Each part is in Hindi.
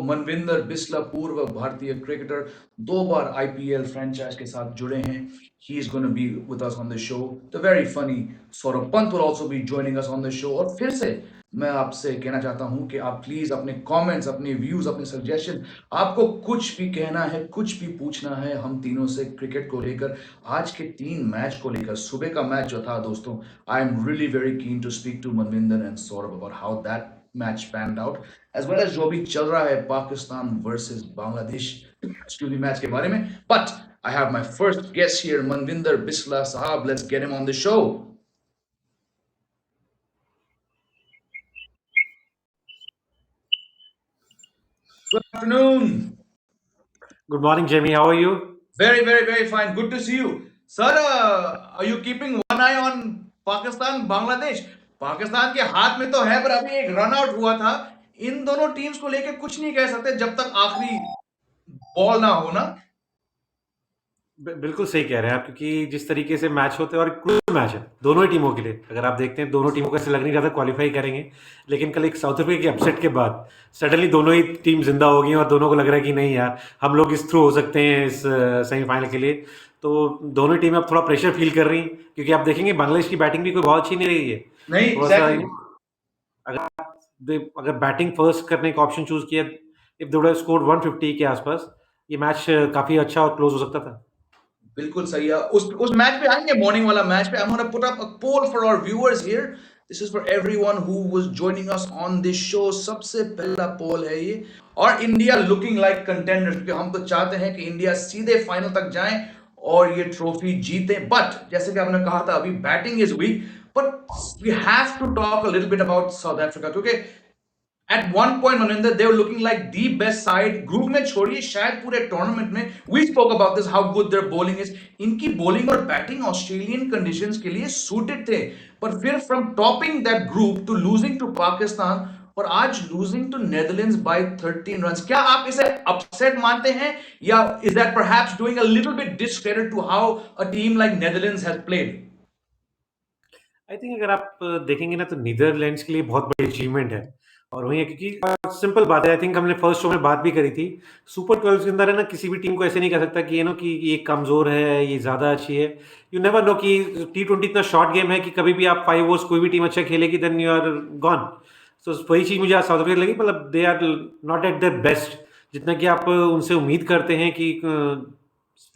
मनविंदर बिस्ला पूर्व भारतीय क्रिकेटर, 2 बार आईपीएल फ्रेंचाइज के साथ जुड़े हैं। He is gonna be with us on the show. The very funny Saurabh Pant will also be joining us on the show. और फिर से मैं आपसे कहना चाहता हूं कि आप प्लीज अपने कमेंट्स, अपने व्यूज, अपने सजेशन, आपको कुछ भी कहना है, कुछ भी पूछना है हम तीनों से क्रिकेट को लेकर, आज के 3 मैच को लेकर। सुबह का मैच जो था दोस्तों, I am really very keen to speak to Manvinder and Saurabh about how that match panned out, as well as जो भी चल रहा है पाकिस्तान वर्सेस बांग्लादेश मैच के बारे में। But I have my first guest here, Manvinder Bisla साहब। Let's get him on the show. Good afternoon. Good morning, Jamie. How are you? Very, very, very fine. Good to see you. Sir, are you keeping one eye on Pakistan, Bangladesh? Pakistan के हाथ में तो है, पर अभी एक रन आउट हुआ था। इन दोनों टीम्स को लेकर कुछ नहीं कह सकते जब तक आखिरी बॉल ना हो ना। बिल्कुल सही कह रहे हैं आप, क्योंकि जिस तरीके से मैच होते हैं और क्रूशियल मैच है दोनों ही टीमों के लिए। अगर आप देखते हैं दोनों टीमों को ऐसे लग नहीं रहा था क्वालिफाई करेंगे, लेकिन कल एक साउथ अफ्रीका के अपसेट के बाद सडनली दोनों ही टीम जिंदा हो गई और दोनों को लग रहा है कि नहीं यार, हम लोग इस थ्रू हो सकते हैं इस सेमीफाइनल के लिए। तो दोनों टीमें अब थोड़ा प्रेशर फील कर रही हैं, क्योंकि आप देखेंगे बांग्लादेश की बैटिंग भी कोई बहुत अच्छी नहीं रही है। नहीं, थोड़ा सा exactly. अगर बैटिंग फर्स्ट करने का ऑप्शन चूज किया, if they would have scored 150 के आसपास, ये मैच काफी अच्छा और क्लोज हो सकता था। बिल्कुल सही है। उस मैच पे आएंगे, मॉर्निंग वाला मैच पे। I am gonna put up a poll for our viewers here. This is for everyone who was joining us on this show. सबसे पहला पोल है ये। और इंडिया लुकिंग लाइक कंटेंडर्स, क्योंकि हम तो चाहते हैं कि इंडिया सीधे फाइनल तक जाए और ये ट्रॉफी जीते। बट जैसे कि आपने कहा था, अभी batting is weak, but we have to talk a little bit about South Africa, क्योंकि at one point, Maninder, they were looking like the best side. Group में छोड़िए, शायद पूरे टूर्नामेंट में। We spoke about this, how good their bowling is. इनकी bowling और batting ऑस्ट्रेलियन conditions के लिए suited थे। पर फिर from topping that group to losing to Pakistan, और आज losing to Netherlands by 13 runs, क्या आप इसे upset मानते हैं, या is that perhaps doing a little bit discredit to how a team like Netherlands has played? I think अगर आप देखेंगे ना, तो नीदरलैंड्स के लिए बहुत बड़ी अचीवमेंट है। और वही है, क्योंकि सिंपल बात है, आई थिंक हमने फर्स्ट शो में बात भी करी थी, सुपर 12 के अंदर है ना, किसी भी टीम को ऐसे नहीं कह सकता कि कि ये कमज़ोर है, ये ज़्यादा अच्छी है। यू नेवर नो कि T20 इतना शॉर्ट गेम है कि कभी भी आप 5 ओवर्स कोई भी टीम अच्छा खेलेगी, देन यू आर गॉन। तो वही चीज़ मुझे आज साउथ अफ्रीका लगी, मतलब they are not at their best, जितना कि आप उनसे उम्मीद करते हैं कि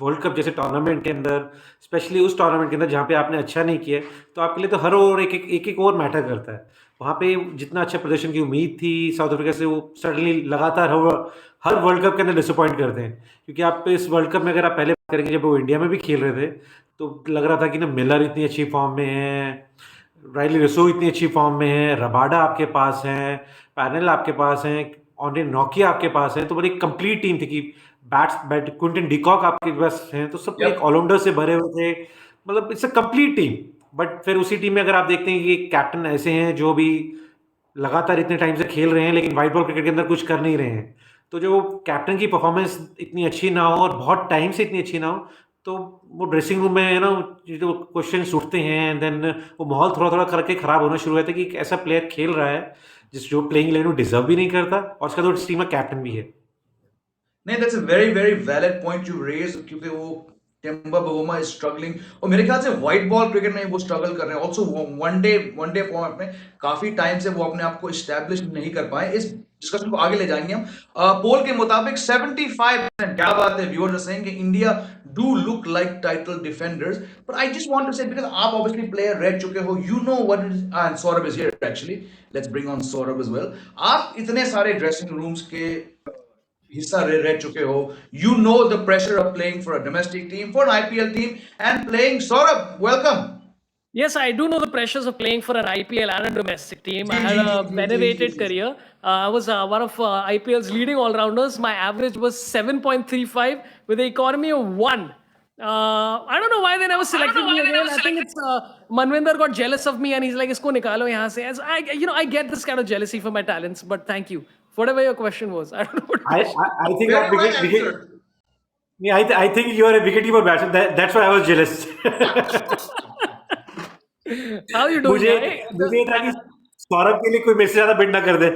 वर्ल्ड कप जैसे टूर्नामेंट के अंदर, स्पेशली उस टूर्नामेंट के अंदर जहाँ पे आपने अच्छा नहीं किया, तो आपके लिए तो हर ओवर एक ओवर मैटर करता है। वहाँ पे जितना अच्छा प्रदर्शन की उम्मीद थी साउथ अफ्रीका से, वो सडनली लगातार हर वर्ल्ड कप के अंदर डिसअपॉइंट करते हैं। क्योंकि आप इस वर्ल्ड कप में अगर आप पहले बात करेंगे, जब वो इंडिया में भी खेल रहे थे, तो लग रहा था कि ना मिलर इतनी अच्छी फॉर्म में है, राइली रसो इतनी अच्छी फॉर्म में है, रबाडा आपके पास हैं, पैनल आपके पास हैं, ऑनरे नोकिया आपके पास है, तो बड़ी कंप्लीट टीम थी कि बैट क्विंटन डिकॉक आपके पास हैं, तो सब Yep. एक ऑलराउंडर से भरे हुए थे। मतलब it's a complete team. But फिर उसी टीम में अगर आप देखते हैं कि कैप्टन ऐसे हैं जो भी लगातार इतने टाइम से खेल रहे हैं, लेकिन व्हाइट बॉल क्रिकेट के अंदर कुछ कर नहीं रहे हैं, तो जो कैप्टन की परफॉर्मेंस इतनी अच्छी ना हो और बहुत टाइम से इतनी अच्छी ना हो, तो वो ड्रेसिंग रूम में है ना, जो क्वेश्चन उठते हैं, देन वो माहौल थोड़ा थोड़ा करके खराब होना शुरू होता है कि एक ऐसा प्लेयर खेल रहा है जो प्लेइंग इलेवन डिजर्व भी नहीं करता, और उसका तो टीम का कैप्टन भी है। नहीं, that's a very very valid point you raised, क्योंकि वो टिम्बा बवुमा is struggling, और मेरे ख्याल से व्हाइट बॉल क्रिकेट में वो स्ट्रगल कर रहे हैं। ऑल्सो वन डे फॉर्मेट में काफी टाइम से वो अपने आप को एस्टेब्लिश नहीं कर पाए। इस डिस्कशन को आगे ले जाएंगे हम। पोल के मुताबिक 75%, क्या बात है, व्यूअर्स आर सेइंग कि India do look like title defenders. But I just want to say, because आप ऑब्वियसली प्लेयर रह चुके हो, you know what is, and Saurabh is here actually, let's bring on Saurabh as well. आप इतने सारे ड्रेसिंग रूम्स के हिस्सा रह चुके हो, you know the pressure of playing for a domestic team, for an IPL team, and playing. Saurabh, welcome. Yes, I do know the pressures of playing for an IPL and a domestic team. I ji had ji a ji ji ji venerated ji. career. I was one of IPL's leading all-rounders. My average was 7.35 with an economy of 1. I don't know why they never selected me again. I think it's Manvinder got jealous of me and he's like, "Isko nikalo yahan se." As I get this kind of jealousy for my talents, but thank you. Whatever your question was, I don't know what question. I think Very आप well wicket answered. yeah, I think you are a wicketkeeper batsman. That's why I was jealous. How you doing, मुझे guy? मुझे ये था कि सौरभ के लिए कोई मेरे से ज्यादा बिट ना कर दे।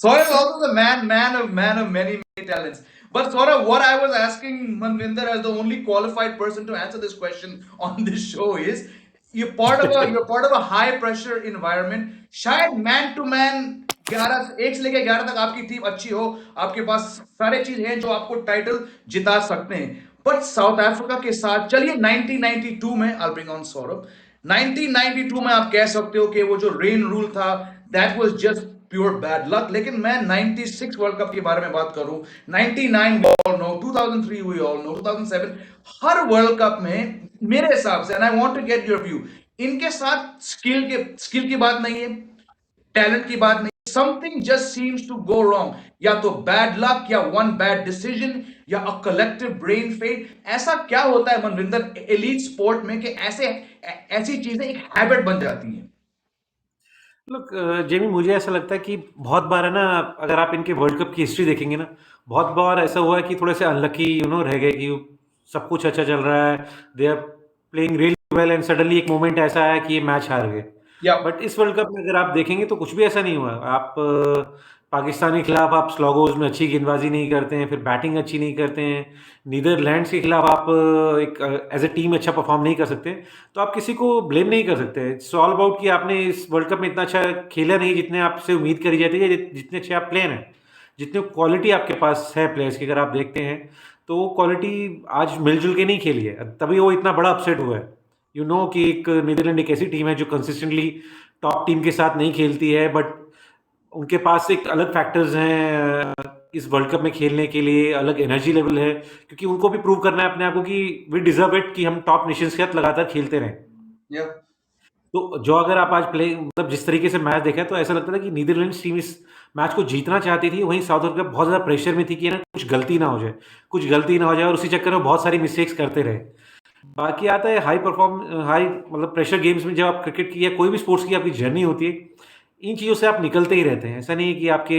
Saurav is also the man of many talents. But Saurav, what I was asking Manvinder as the only qualified person to answer this question on this show is, you're part of a high pressure environment. शायद man to man 11 1 से लेकर 11 तक आपकी टीम अच्छी हो, आपके पास सारे चीज हैं जो आपको टाइटल जिता सकते हैं. बट साउथ अफ्रीका के साथ चलिए 1992 में, I'll bring on सौरभ. 1992 में आप कह सकते हो कि वो जो रेन रूल था, that was just pure bad luck. लेकिन मैं 96 वर्ल्ड कप के बारे में बात करूं, 99 we all know, 2003 we all know, 2007, हर वर्ल्ड कप में मेरे हिसाब से, and I want to get your view, इनके साथ स्किल की बात नहीं है, टैलेंट की बात नहीं, something just seems to go wrong. या तो बैड लक, या वन बैड डिसीजन, या अ कलेक्टिव ब्रेन फेट. ऐसा क्या होता है मनविंदर एलीट स्पोर्ट में कि ऐसी चीजें एक हैबिट बन जाती हैं? लुक जेमी, मुझे ऐसा लगता है कि बहुत बार है ना, अगर आप इनके वर्ल्ड कप की हिस्ट्री देखेंगे ना, बहुत बार ऐसा हुआ है कि थोड़े से अनलकी रह गए कि सब कुछ अच्छा चल रहा है, they are playing really well and suddenly एक मोमेंट ऐसा है कि ये मैच हार गए. या बट इस वर्ल्ड कप में अगर आप देखेंगे तो कुछ भी ऐसा नहीं हुआ. आप पाकिस्तान के खिलाफ आप स्लॉगोज में अच्छी गेंदबाजी नहीं करते हैं, फिर बैटिंग अच्छी नहीं करते हैं. नीदरलैंड्स के खिलाफ आप एक एज ए टीम अच्छा परफॉर्म नहीं कर सकते, तो आप किसी को ब्लेम नहीं कर सकते. इट्स ऑल अबाउट कि आपने इस वर्ल्ड कप में इतना अच्छा खेला नहीं जितने आपसे उम्मीद करी जाती है, जितने अच्छे आप प्लेयर हैं, जितने क्वालिटी आपके पास है प्लेयर्स की. अगर आप देखते हैं तो वो क्वालिटी आज मिलजुल के नहीं खेली है, तभी वो इतना बड़ा अपसेट हुआ है. कि एक नीदरलैंड एक ऐसी टीम है जो कंसिस्टेंटली टॉप टीम के साथ नहीं खेलती है, बट उनके पास एक अलग फैक्टर्स हैं इस वर्ल्ड कप में खेलने के लिए, अलग एनर्जी लेवल है, क्योंकि उनको भी प्रूव करना है अपने आप को कि वी डिजर्व इट, कि हम टॉप नेशंस के साथ लगातार खेलते रहें. या तो जो अगर आप आज प्ले मतलब जिस तरीके से मैच देखा, तो ऐसा लगता था कि नीदरलैंड्स टीम इस मैच को जीतना चाहती थी. वहीं साउथ अफ्रीका बहुत ज़्यादा प्रेशर में थी कि ना कुछ गलती ना हो जाए, और उसी चक्कर में बहुत सारी मिस्टेक्स करते रहे. बाकी आता है हाई मतलब प्रेशर गेम्स में, जब आप क्रिकेट की या कोई भी स्पोर्ट्स की आपकी जर्नी होती है, इन चीज़ों से आप निकलते ही रहते हैं. ऐसा नहीं है कि आपके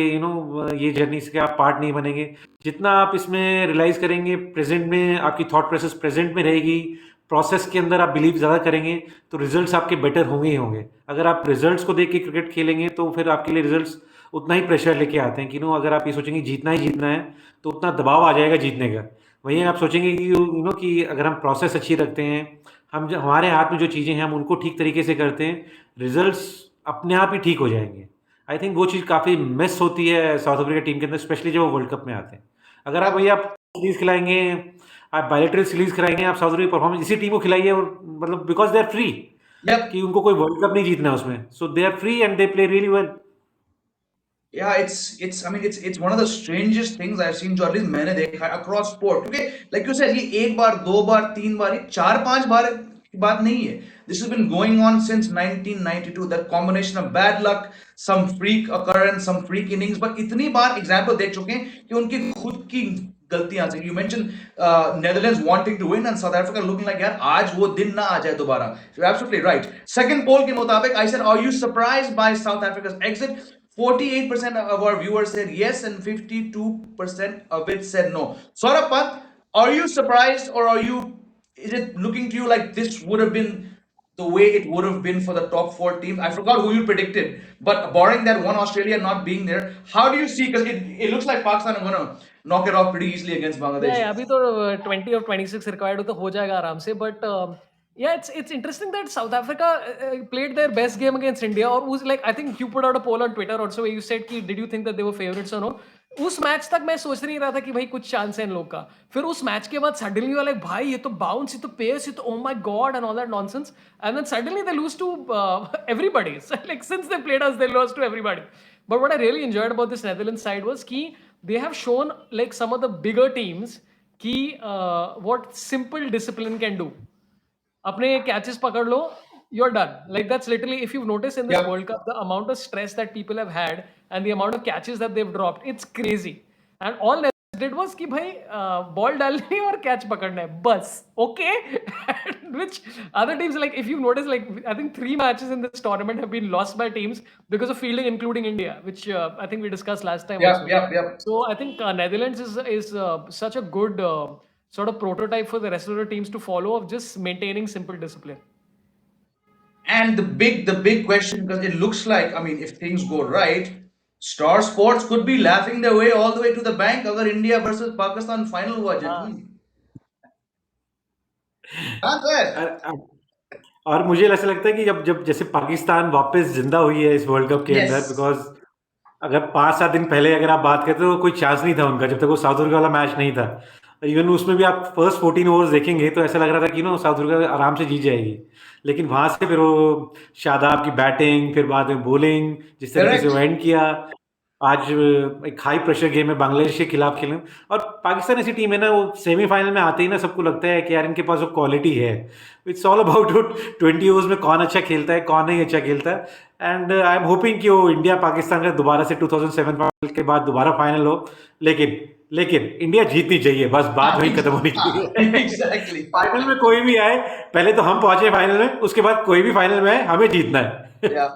ये जर्नी से आप पार्ट नहीं बनेंगे. जितना आप इसमें रियलाइज करेंगे, प्रेजेंट में आपकी थॉट प्रोसेस प्रेजेंट में रहेगी, प्रोसेस के अंदर आप बिलीव ज़्यादा करेंगे, तो रिजल्ट्स आपके बेटर होंगे ही होंगे. अगर आप रिजल्ट्स को देख के क्रिकेट खेलेंगे तो फिर आपके लिए रिजल्ट्स उतना ही प्रेशर लेके आते हैं कि अगर आप ये सोचेंगे जीतना ही जीतना है, तो उतना दबाव आ जाएगा जीतने का. वहीं आप सोचेंगे कि कि अगर हम प्रोसेस अच्छी रखते हैं, हमारे हाथ में जो चीज़ें हैं हम उनको ठीक तरीके से करते हैं, रिजल्ट्स अपने आप ही ठीक हो जाएंगे. आई थिंक वो चीज़ काफ़ी मिस होती है साउथ अफ्रीका टीम के अंदर, स्पेशली जब वो वर्ल्ड कप में आते हैं. अगर आप भैया आप सीरीज खिलाएंगे, आप बायोलेटरल सीरीज खिलाएंगे, आप साउथ अफ्रीका परफॉर्मेंस इसी टीम को खिलाइए, और मतलब बिकॉज दे आर फ्री, या कि उनको कोई वर्ल्ड कप नहीं जीतना है उसमें, so they are free and they play really well. Yeah, it's I mean it's one of the strangest things I've seen, जो at least मैंने देखा है across sport, क्योंकि like you said, ये एक बार, दो बार, तीन बार, ये चार पांच बार की बात नहीं है. This has been going on since 1992. That combination of bad luck, some freak occurrence, some freak innings, but इतनी बार एग्जाम्पल देख चुके हैं कि उनकी खुद की गलतियां से. You mentioned Netherlands wanting to win and South Africa looking like यार आज वो दिन ना आ जाए दोबारा. You're absolutely right. Second poll के मुताबिक I said, are you surprised by South Africa's exit? 48% of our viewers said yes, and 52% of it said no. Saurabh Pant, are you surprised, or is it looking to you like this would have been the way it would have been for the top four teams? I forgot who you predicted, but barring that one Australia not being there, how do you see? Because it looks like Pakistan are going to knock it off pretty easily against Bangladesh. Yeah, अभी तो 20 और 26 रिक्वायर्ड हो तो हो जाएगा आराम से. But yeah, it's interesting that South Africa played their best game against India. और उस like I think you put out a poll on Twitter also where you said कि did you think that they were favorites or no? उस मैच तक मैं सोच नहीं रहा था कि भाई कुछ चांस है इन लोग का. फिर उस मैच के बाद सडनली वाले भाई ये तो बाउंस, ये तो पेस, ये तो oh my god and all that nonsense, and then suddenly they lose to everybody. So, like since they played us, they lost to everybody. But what I really enjoyed about this Netherlands side was कि they have shown like some of the bigger teams कि what simple discipline can do. अपने कैचेस पकड़ लो, you're done. Like that's literally, if you've noticed in this Yeah. World Cup, the amount of stress that people have had and the amount of catches that they've dropped, it's crazy. And all that did was कि भाई बॉल डालनी है और कैच पकड़ना है बस. Okay. Which other teams, like if you've noticed, like I think 3 matches in this tournament have been lost by teams because of fielding, including India, which I think we discussed last time Yeah, also. yeah, yeah. So I think Netherlands is such a good sort of prototype for the rest of the teams to follow of just maintaining simple discipline. And the big question, because it looks like, I mean, if things go right, Star Sports could be laughing their way all the way to the bank अगर India versus Pakistan final हुआ, हाँ. gentlemen. Can't say. और मुझे ऐसा लगता है कि जब जब जैसे पाकिस्तान वापस जिंदा हुई है इस वर्ल्ड कप के अंदर, Yes. बिकॉज अगर 5-7 दिन पहले अगर आप बात करते तो कोई चांस नहीं था उनका, जब तक वो साउथ अफ्रीका वाला मैच नहीं था। इवन उसमें भी आप फर्स्ट 14 ओवर्स देखेंगे तो ऐसा लग रहा था कि साउथ अफ्रीका आराम से जीत जाएगी, लेकिन वहां से फिर वो शादाब की बैटिंग, फिर बाद में बॉलिंग, जिस तरीके से Correct. वो एंड किया। आज एक हाई प्रेशर गेम में बांग्लादेश के खिलाफ खेले, और पाकिस्तान ऐसी टीम है ना, वो सेमीफाइनल में आते ही ना सबको लगता है कि यार इनके पास वो क्वालिटी है। इट्स ऑल अबाउट 20 ओवर्स में कौन अच्छा खेलता है, कौन नहीं अच्छा खेलता है। एंड आई एम होपिंग कि वो इंडिया पाकिस्तान का दोबारा से 2007 फाइनल के बाद दोबारा फाइनल हो, लेकिन लेकिन इंडिया जीतनी चाहिए, बस बात वहीं खत्म होनी चाहिए। Exactly. फाइनल में कोई भी आए, पहले तो हम पहुंचे फाइनल में, उसके बाद कोई भी फाइनल में आए हमें जीतना है। Yeah.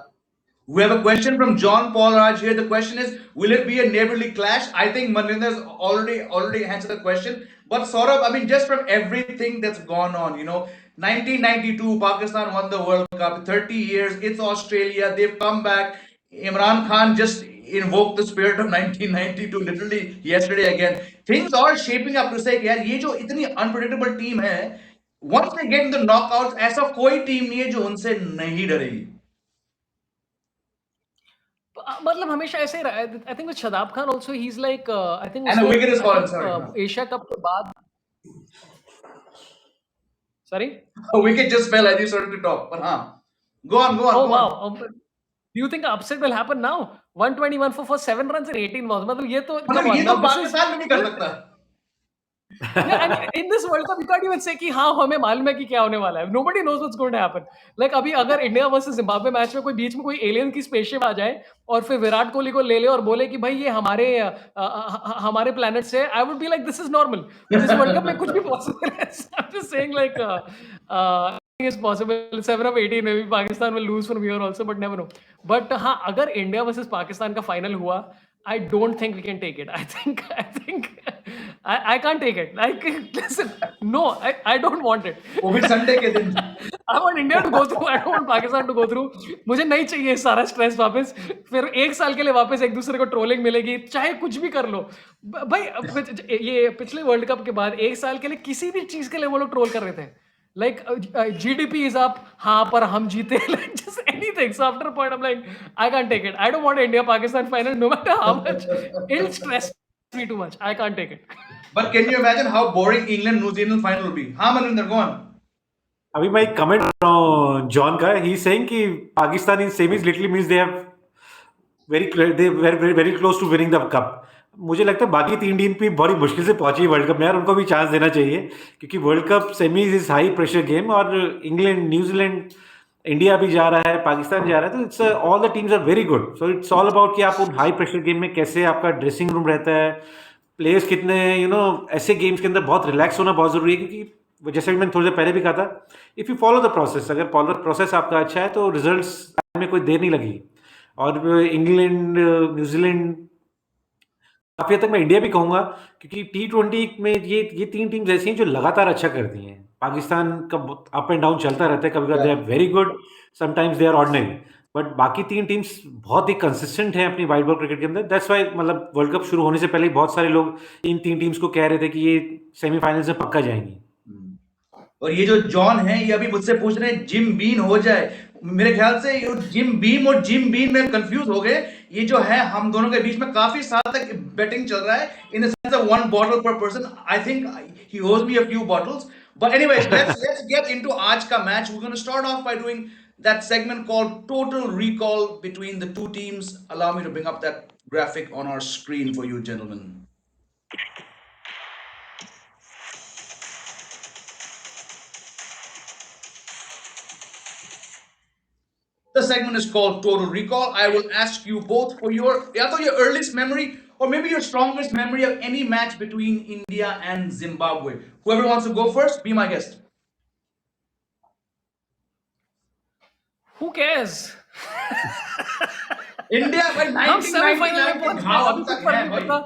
We have a question from John Paul Raj here. The question is, will it be a neighborly clash? I think Manvinder's already answered the question. But Saurabh, I mean, just from everything that's gone on, 1992, Pakistan won the World Cup. 30 years, it's Australia. They've come back. Imran Khan just invoked the spirit of 1992 literally yesterday again. Things are shaping up to say, यार ये जो इतनी unpredictable team है, once they get in the knockouts, ऐसा कोई team नहीं है जो उनसे नहीं डरेगी. मतलब हमेशा ऐसे ही रहा है। I think with Shadab Khan also he is like I think And a उसने wicket is I fallen, sorry. Think Asia cup के बाद sorry A wicket just fell as you started to talk. But go on, go on, oh go on. Wow, do you think upset will happen now? 121 for 7 runs in 18 balls, मतलब ये तो कम मतलब ये ऑन तो नाउ, दिस पाकिस्तान में नहीं कर सकता. Yeah, I mean, in this World Cup, you can't even say कि हाँ हमें मालूम है कि क्या होने वाला है. Nobody knows what's going to happen. Like अभी अगर इंडिया वर्सेस जिम्बाब्वे मैच में कोई बीच में कोई एलियन की स्पेसशिप आ जाए और फिर विराट कोहली को ले ले और बोले कि भाई ये हमारे प्लेनेट से, I would be like this is normal. But इस वर्ल्ड कप में कुछ भी पॉसिबल है. So I'm just saying like anything is possible. 7 of 18 maybe Pakistan will lose from here also, but never know. But हाँ अगर इंडिया वर्सेस पाकिस्तान का फाइनल हुआ, I don't think we can take it. I can't take it. Like, listen, no, I don't want it. वो भी संडे के दिन. I want India to go through. I don't want Pakistan to go through. मुझे नहीं चाहिए सारा स्ट्रेस वापस. फिर एक साल के लिए वापस एक दूसरे को ट्रोलिंग मिलेगी, चाहे कुछ भी कर लो. भाई ये पिछले वर्ल्ड कप के बाद एक साल के लिए किसी भी चीज के लिए वो लोग ट्रोल कर रहे थे. Like GDP is up, हाँ पर हम जीते. Like just anything. So after a point, I'm like, I can't take it. I don't want India Pakistan final, no matter how much. It'll stress me too much. I can't take it. But can you imagine how boring England New Zealand final will be? Manvinder, go on. अभी मैं एक कमेंट जॉन का, ही सेइंग कि Pakistan in semis literally means they have very close to winning the cup. मुझे लगता है बाकी 3 टीम भी बड़ी मुश्किल से पहुंची वर्ल्ड कप में यार, उनको भी चांस देना चाहिए, क्योंकि world cup semis is high pressure game, और इंग्लैंड, न्यूजीलैंड, इंडिया भी जा रहा है, पाकिस्तान जा रहा है, तो it's all the teams are very good. So it's all about कि आप उन हाई प्रेशर गेम में कैसे आपका ड्रेसिंग रूम रहता है, प्लेयर्स कितने ऐसे गेम्स के अंदर बहुत रिलैक्स होना बहुत जरूरी है, क्योंकि जैसे कि मैंने थोड़ी देर पहले भी कहा था, if you follow the process, अगर प्रोसेस आपका अच्छा है तो रिजल्ट्स में कोई देर नहीं लगी। और इंग्लैंड, न्यूजीलैंड, काफी हद तक मैं इंडिया भी कहूंगा, क्योंकि T20 में ये 3 टीम्स ऐसी हैं जो लगातार अच्छा करती हैं। पाकिस्तान का अप एंड डाउन चलता रहता है, कभी कभी they are very good, sometimes they are ordinary, but बाकी 3 टीम्स बहुत ही कंसिस्टेंट हैं अपनी वाइट बॉल क्रिकेट के अंदर। दैट्स वाई मतलब वर्ल्ड कप शुरू होने से पहले ही बहुत सारे लोग इन 3 टीम्स को कह रहे थे कि ये सेमीफाइनल में पक्का जाएंगी। और ये जो जॉन है, ये अभी मुझसे पूछ रहे हैं जिम बीन हो जाए। मेरे ख्याल से ये जिम बीम और जिम बीन में कंफ्यूज हो गए। ये जो है हम दोनों के बीच में काफी साल तक बेटिंग चल रहा है, in the sense of 1 bottle per person. I think he owes me a few bottles, but anyways let's get into आज का match. We are gonna start off by doing that segment called Total Recall between the two teams. Allow me to bring up that graphic on our screen for you, gentlemen. The segment is called Total Recall. I will ask you both for your earliest memory or maybe your strongest memory of any match between India and Zimbabwe. Whoever wants to go first, be my guest. Who cares? India by हम सेमीफाइनल में 1999 पहुंच के घाव गए, अब अभी तक कुछ है फर्क नहीं भाई। पड़ता.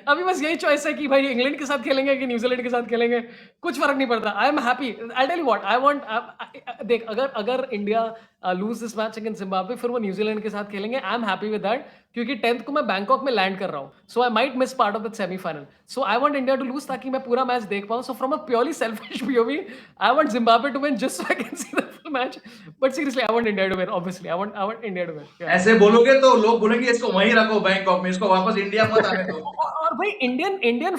अभी बस यही चॉइस है कि भाई इंग्लैंड के साथ खेलेंगे कि न्यूजीलैंड के साथ खेलेंगे, कुछ फर्क नहीं पड़ता। I am happy. I tell you what I want. देख, अगर अगर India lose this match against Zimbabwe, फिर वो न्यूजीलैंड के साथ खेलेंगे। I am happy with that, क्योंकि 10th को मैं बैंकॉक में लैंड कर रहा हूँ, so I might miss part of the semifinal. So I want India to lose, ताकि मैं पूरा मैच देख पाऊँ। So from a purely selfish POV, I want Zimbabwe to win just so I can see the full match. But seriously I want India to win. Obviously I want India to win. ऐसे बोलोगे तो लोग बोलेंगे इसको वहीं रखो बैंकॉक में, इसको वापस इंडिया मत आने दो। और भाई, Indian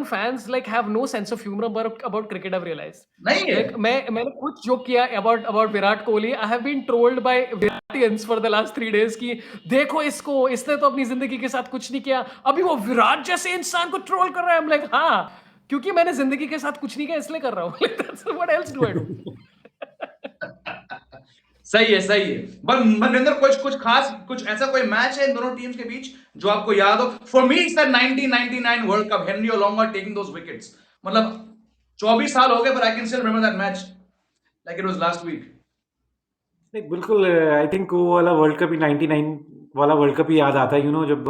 fans like have no sense of humour about cricket. I realise, नहीं है। लाइक मैंने कुछ जोक किया about Virat Kohli. I have been trolled by Viratians for the last 3 days कि देखो इसको, इसने तो अपनी जिंदगी के साथ कुछ नहीं किया, अभी वो विराट जैसे इंसान को ट्रोल कर रहा है। लाइक हाँ, क्योंकि मैंने जिंदगी के साथ कुछ नहीं किया इसलिए कर रहा हूँ। What else do I do? सही है, सही है। पर मनविंदर, कुछ कुछ खास, कुछ ऐसा कोई मैच है इन दोनों टीम्स के बीच जो आपको याद हो? For me it's the 1999 world cup, Henry Olonga taking those wickets. मतलब 24 साल हो गए, but I can still remember that match like it was last week. नहीं, बिल्कुल। आई थिंक वो वाला वर्ल्ड कप ही 99 वाला वर्ल्ड कप ही याद आता है, जब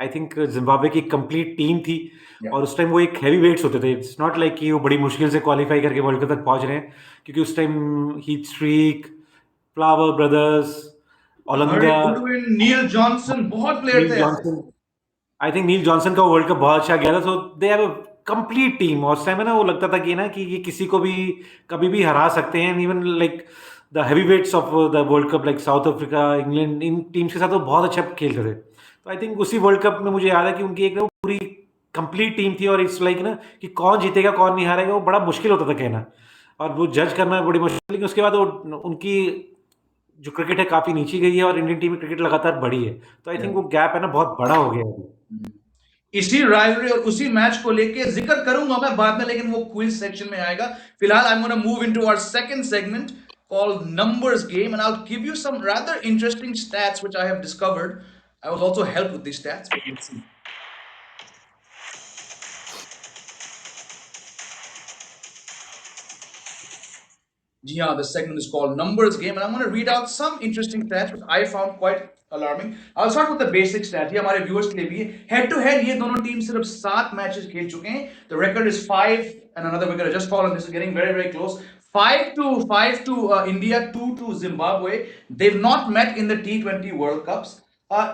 आई थिंक जिम्बाब्वे की कंप्लीट टीम थी। Yeah. और उस टाइम वो एक हैवी वेट्स होते थे। इट्स नॉट लाइक कि वो बड़ी मुश्किल से क्वालिफाई करके वर्ल्ड कप तक पहुंच रहे हैं, क्योंकि उस time Heath Streak, Flower brothers, Murray Olonga, Goodwin, Neil Johnson, बहुत प्लेयर नील थे ऐसे। Johnson. I think Neil Johnson का वर्ल्ड कप बहुत अच्छा गया था। So they have a complete team. और उस टाइम है ना, वो लगता था कि ये किसी को भी कभी भी हरा सकते हैं। Even like the heavyweights of the world cup, like South Africa, England, इन टीम्स के साथ वो बहुत अच्छा खेलते थे। तो आई थिंक उसी वर्ल्ड कप में मुझे याद है कि उनकी एक ना वो पूरी कंप्लीट टीम थी। और इट्स लाइक ना कि कौन जीतेगा कौन नहीं हारेगा, वो बड़ा मुश्किल होता था कहना, और वो जज करना बड़ी मुश्किल। लेकिन उसके बाद वो उनकी जो क्रिकेट है काफी नीचे गई है, और इंडियन टीम में क्रिकेट लगातार बढ़ी है। तो आई थिंक वो गैप है ना बहुत बड़ा हो गया है अभी। इसी राइवलरी और उसी मैच को लेके जिक्र करूंगा मैं बाद में, लेकिन वो क्विज सेक्शन में आएगा। फिलहाल I am gonna move into our second segment called numbers game, and I'll give you some rather interesting stats which I have discovered. I was also helped with these stats, but we'll see. Yeah, the segment is called Numbers Game, and I'm going to read out some interesting stats which I found quite alarming. I'll start with the basic stats. ये हमारे viewers के लिए भी है. Head to head, ये दोनों टीम सिर्फ 7 मैचेस खेल चुके हैं. The record is 5 and another wicket has just fallen. This is getting very very close. 5 to India, 2 to Zimbabwe. They've not met in the T20 World Cups.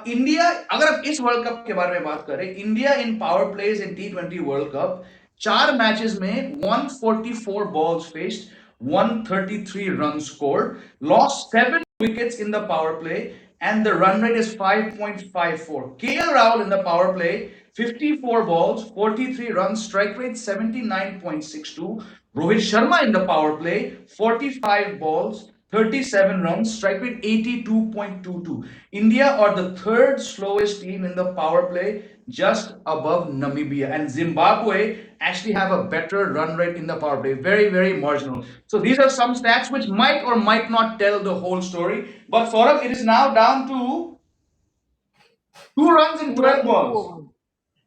India, अगर आप इस वर्ल्ड कप के बारे में बात करें, India in power plays in T20 world cup 4 matches में 144 balls faced, 133 runs scored, lost 7 wickets in the power play, and the run rate is 5.54. KL Rahul in the power play, 54 balls, 43 runs, strike rate 79.62. Rohit Sharma in the power play, 45 balls, 37 runs, strike rate 82.22. India are the third slowest team in the power play, just above Namibia. And Zimbabwe actually have a better run rate in the power play. Very, very marginal. So these are some stats which might or might not tell the whole story. But Saurabh, it is now down to 2 runs in 12 balls.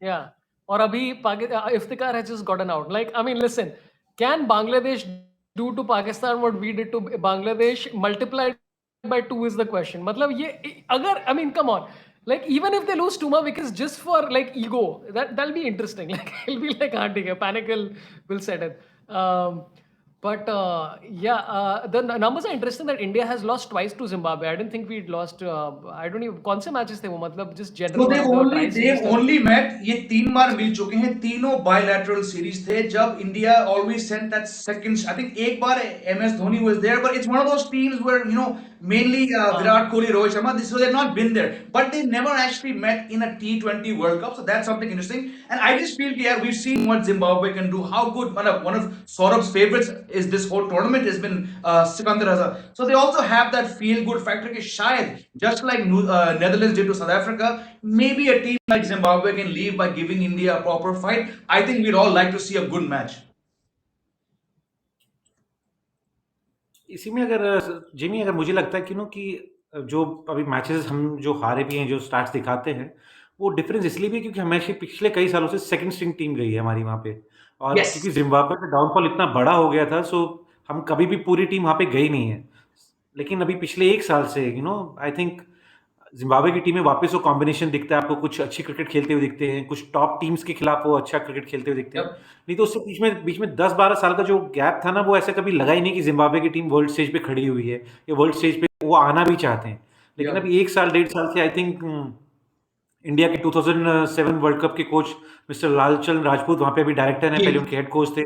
Yeah. और अभी Iftikhar has just gotten out. Like, I mean, listen, can Bangladesh do to Pakistan what we did to Bangladesh multiplied by 2 is the question. मतलब ये अगर, I mean, come on. Like, even if they lose 2 more wickets just for like ego, that'll be interesting. Like, it'll be like, हाँ ठीक है, panic will set in. But the numbers are interesting that India has lost twice to Zimbabwe. I didn't think we'd lost. I don't even. कौन से matches थे वो? मतलब just So general they've the only tri-series they've only met, ये 3 बार मिल चुके हैं, तीनों bilateral series थे जब India always sent that second. I think एक बार MS Dhoni was there, but it's one of those teams where mainly Virat Kohli, Rohit Sharma. This, so they've not been there, but they never actually met in a T20 World Cup. So that's something interesting. And I just feel yeah, we've seen what Zimbabwe can do. How good one of Saurabh's favorites is this whole tournament has been Sikandar Haza. So they also have that feel good factor. कि शायद just like Netherlands did to South Africa, maybe a team like Zimbabwe can leave by giving India a proper fight. I think we'd all like to see a good match. इसी में अगर जिमी, अगर मुझे लगता है कि जो अभी मैचेस हम जो हारे भी हैं, जो स्टार्ट्स दिखाते हैं, वो डिफरेंस इसलिए भी है क्योंकि हमेशा पिछले कई सालों से सेकंड स्ट्रिंग टीम रही है हमारी वहाँ पे। और क्योंकि Yes. जिम्बाब्वे का डाउनफॉल इतना बड़ा हो गया था, सो हम कभी भी पूरी टीम वहाँ पे गई नहीं है। लेकिन अभी पिछले 1 साल से आई थिंक जिम्बाब्वे की टीम में वापस वो कॉम्बिनेशन दिखता है आपको, कुछ अच्छी क्रिकेट खेलते हुए दिखते हैं, कुछ टॉप टीम्स के खिलाफ वो अच्छा क्रिकेट खेलते हुए दिखते हैं। Yep. नहीं तो उससे बीच में 10-12 साल का जो गैप था ना, वो ऐसा कभी लगा ही नहीं कि जिम्बाब्वे की टीम वर्ल्ड स्टेज पे खड़ी हुई है या वर्ल्ड स्टेज पे वो आना भी चाहते हैं। लेकिन Yep. अभी 1 साल 1.5 साल से आई थिंक इंडिया के 2007 वर्ल्ड कप के कोच मिस्टर लालचंद राजपूत वहाँ पे अभी डायरेक्टर हैं, पहले He- उनके हेड कोच थे।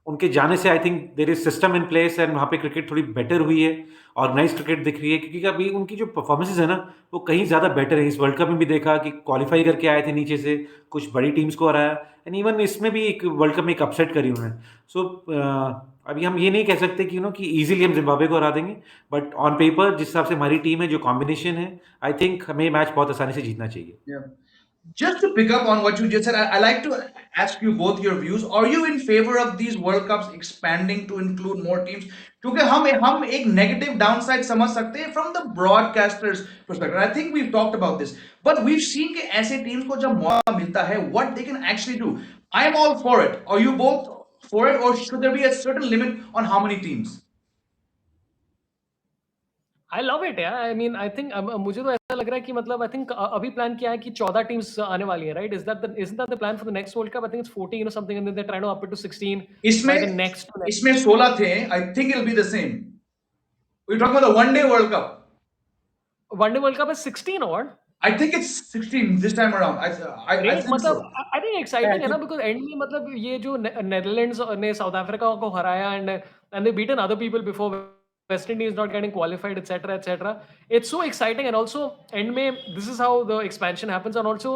उनके जाने से I think there is system in place and वहाँ पे क्रिकेट थोड़ी बेटर हुई है, ऑर्गेनाइज क्रिकेट दिख रही है, क्योंकि अभी उनकी जो परफॉर्मेंसेज है ना, वो कहीं ज़्यादा बेटर है। इस वर्ल्ड कप में भी देखा कि क्वालिफाई करके आए थे नीचे से, कुछ बड़ी टीम्स को हराया, एंड इवन इसमें भी एक वर्ल्ड कप में एक अपसेट करी उन्होंने। सो अभी हम ये नहीं कह सकते कि कि इजीली हम जिम्बाब्वे को हरा देंगे, बट ऑन पेपर जिस हिसाब से हमारी टीम है, जो कॉम्बिनेशन है, आई थिंक हमें मैच बहुत आसानी से जीतना चाहिए। Yeah. Just to pick up on what you just said, I like to ask you both your views. Are you in favor of these World Cups expanding to include more teams? क्योंकि हम एक negative downside समझ सकते हैं from the broadcasters perspective. I think we've talked about this, but we've seen कि ऐसे teams को जब मौका मिलता है, what they can actually do. I am all for it. Are you both for it, or should there be a certain limit on how many teams? I love it, yeah. I mean, I think मुझे तो ऐसा लग रहा है कि मतलब I think अभी प्लान किया है कि 14 टीम्स आने वाली हैं, right? Isn't that the plan for the next World Cup? I think it's 14 or something, and then they're trying to up it to 16 by the इसमें next to next. इसमें 16 थे. I think it'll be the same. We're talking about the one-day World Cup. One Day World Cup is 16 odd. I think it's 16 this time around. I Great, think मतलब so. I think Yeah, I exciting है ना, think because एंड में मतलब ये जो नेदरलैंड्स ने साउथ अफ्रीका को हराया and they beaten other people before West Indies not getting qualified, etc., etc. It's so exciting, and also end में this is how the expansion happens, and also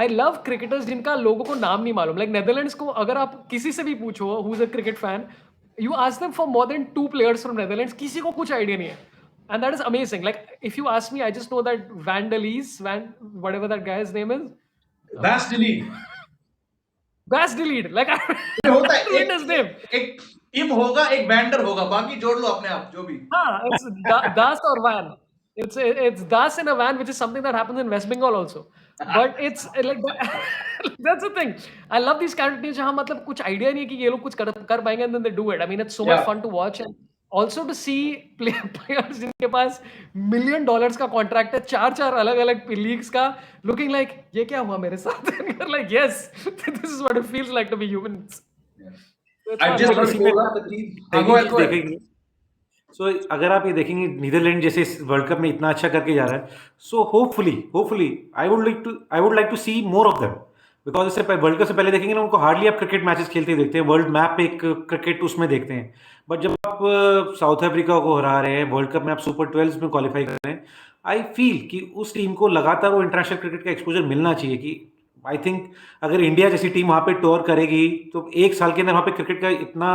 I love cricketers जिनका लोगों को नाम नहीं मालूम. Like Netherlands को अगर आप किसी से भी पूछो who's a cricket fan, you ask them for more than 2 players from Netherlands, किसी को कुछ आइडिया नहीं है. And that is amazing. Like, if you ask me, I just know that Van der Lees, whatever that guy's name is, Bas delete. Bas delete. Like, I ये होता है don't read एक his name. एक टीम होगा, एक बैंडर होगा, बाकी जोड़ लो अपने आप जो भी. Ah, it's Das or Van. It's Das in a van, which is something that happens in West Bengal also. But it's like that's the thing. I love these kind of teams जहाँ मतलब कुछ idea नहीं है कि ये लोग कुछ कर पाएंगे, and then they do it. I mean, it's so much Yeah. fun to watch, and also to see players जिनके पास $1 million का contract है, 4 अलग-अलग leagues का, looking like ये क्या हुआ मेरे साथ? And you're like, yes, this is what it feels like to be humans. Yeah. So it's I fun. just और want इसी to में pull up the team. पहली Go ahead, चीज go ahead. देखेंगे, सो अगर आप ये देखेंगे नीदरलैंड जैसे इस वर्ल्ड कप में इतना अच्छा करके जा रहा है, so hopefully I would like to see more of them, because इससे वर्ल्ड कप से पहले देखेंगे ना, उनको हार्डली आप क्रिकेट मैचेस खेलते हुए देखते हैं, वर्ल्ड मैप पे एक क्रिकेट उसमें देखते हैं। बट जब आप साउथ अफ्रीका को हरा रहे हैं, वर्ल्ड कप में आप सुपर 12 में क्वालिफाई कर रहे हैं, आई फील कि उस टीम को लगातार वो इंटरनेशनल क्रिकेट का एक्सपोजर मिलना चाहिए। कि आई थिंक अगर इंडिया जैसी टीम वहाँ पे टूर करेगी, तो 1 साल के अंदर वहाँ पे क्रिकेट का इतना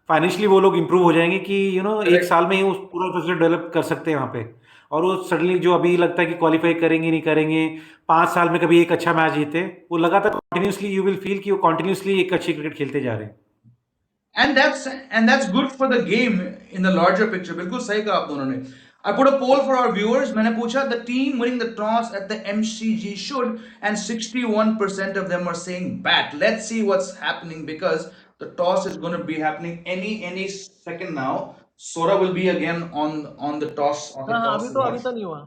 फाइनेंशियली वो लोग इंप्रूव हो जाएंगे कि एक Correct. साल में ही उस पूरा इंफ्रास्ट्रक्चर डेवलप कर सकते हैं वहाँ पे। और वो सडनली जो अभी लगता है कि क्वालिफाई करेंगे नहीं करेंगे, 5 साल में कभी एक अच्छा मैच जीते, वो लगातार कंटिन्यूसली यू विल फील कि वो कंटिन्यूसली एक अच्छी क्रिकेट खेलते जा रहे हैं। And that's good for the game in the larger picture. बिल्कुल सही कहा आप दोनों ने. I put a poll for our viewers. मैंने पूछा the team winning the toss at the MCG should, and 61% of them are saying bat. Let's see what's happening, because the toss is going to be happening any second now. Sora will be again on the toss on the हाँ हाँ, toss अभी box. तो नहीं हुआ,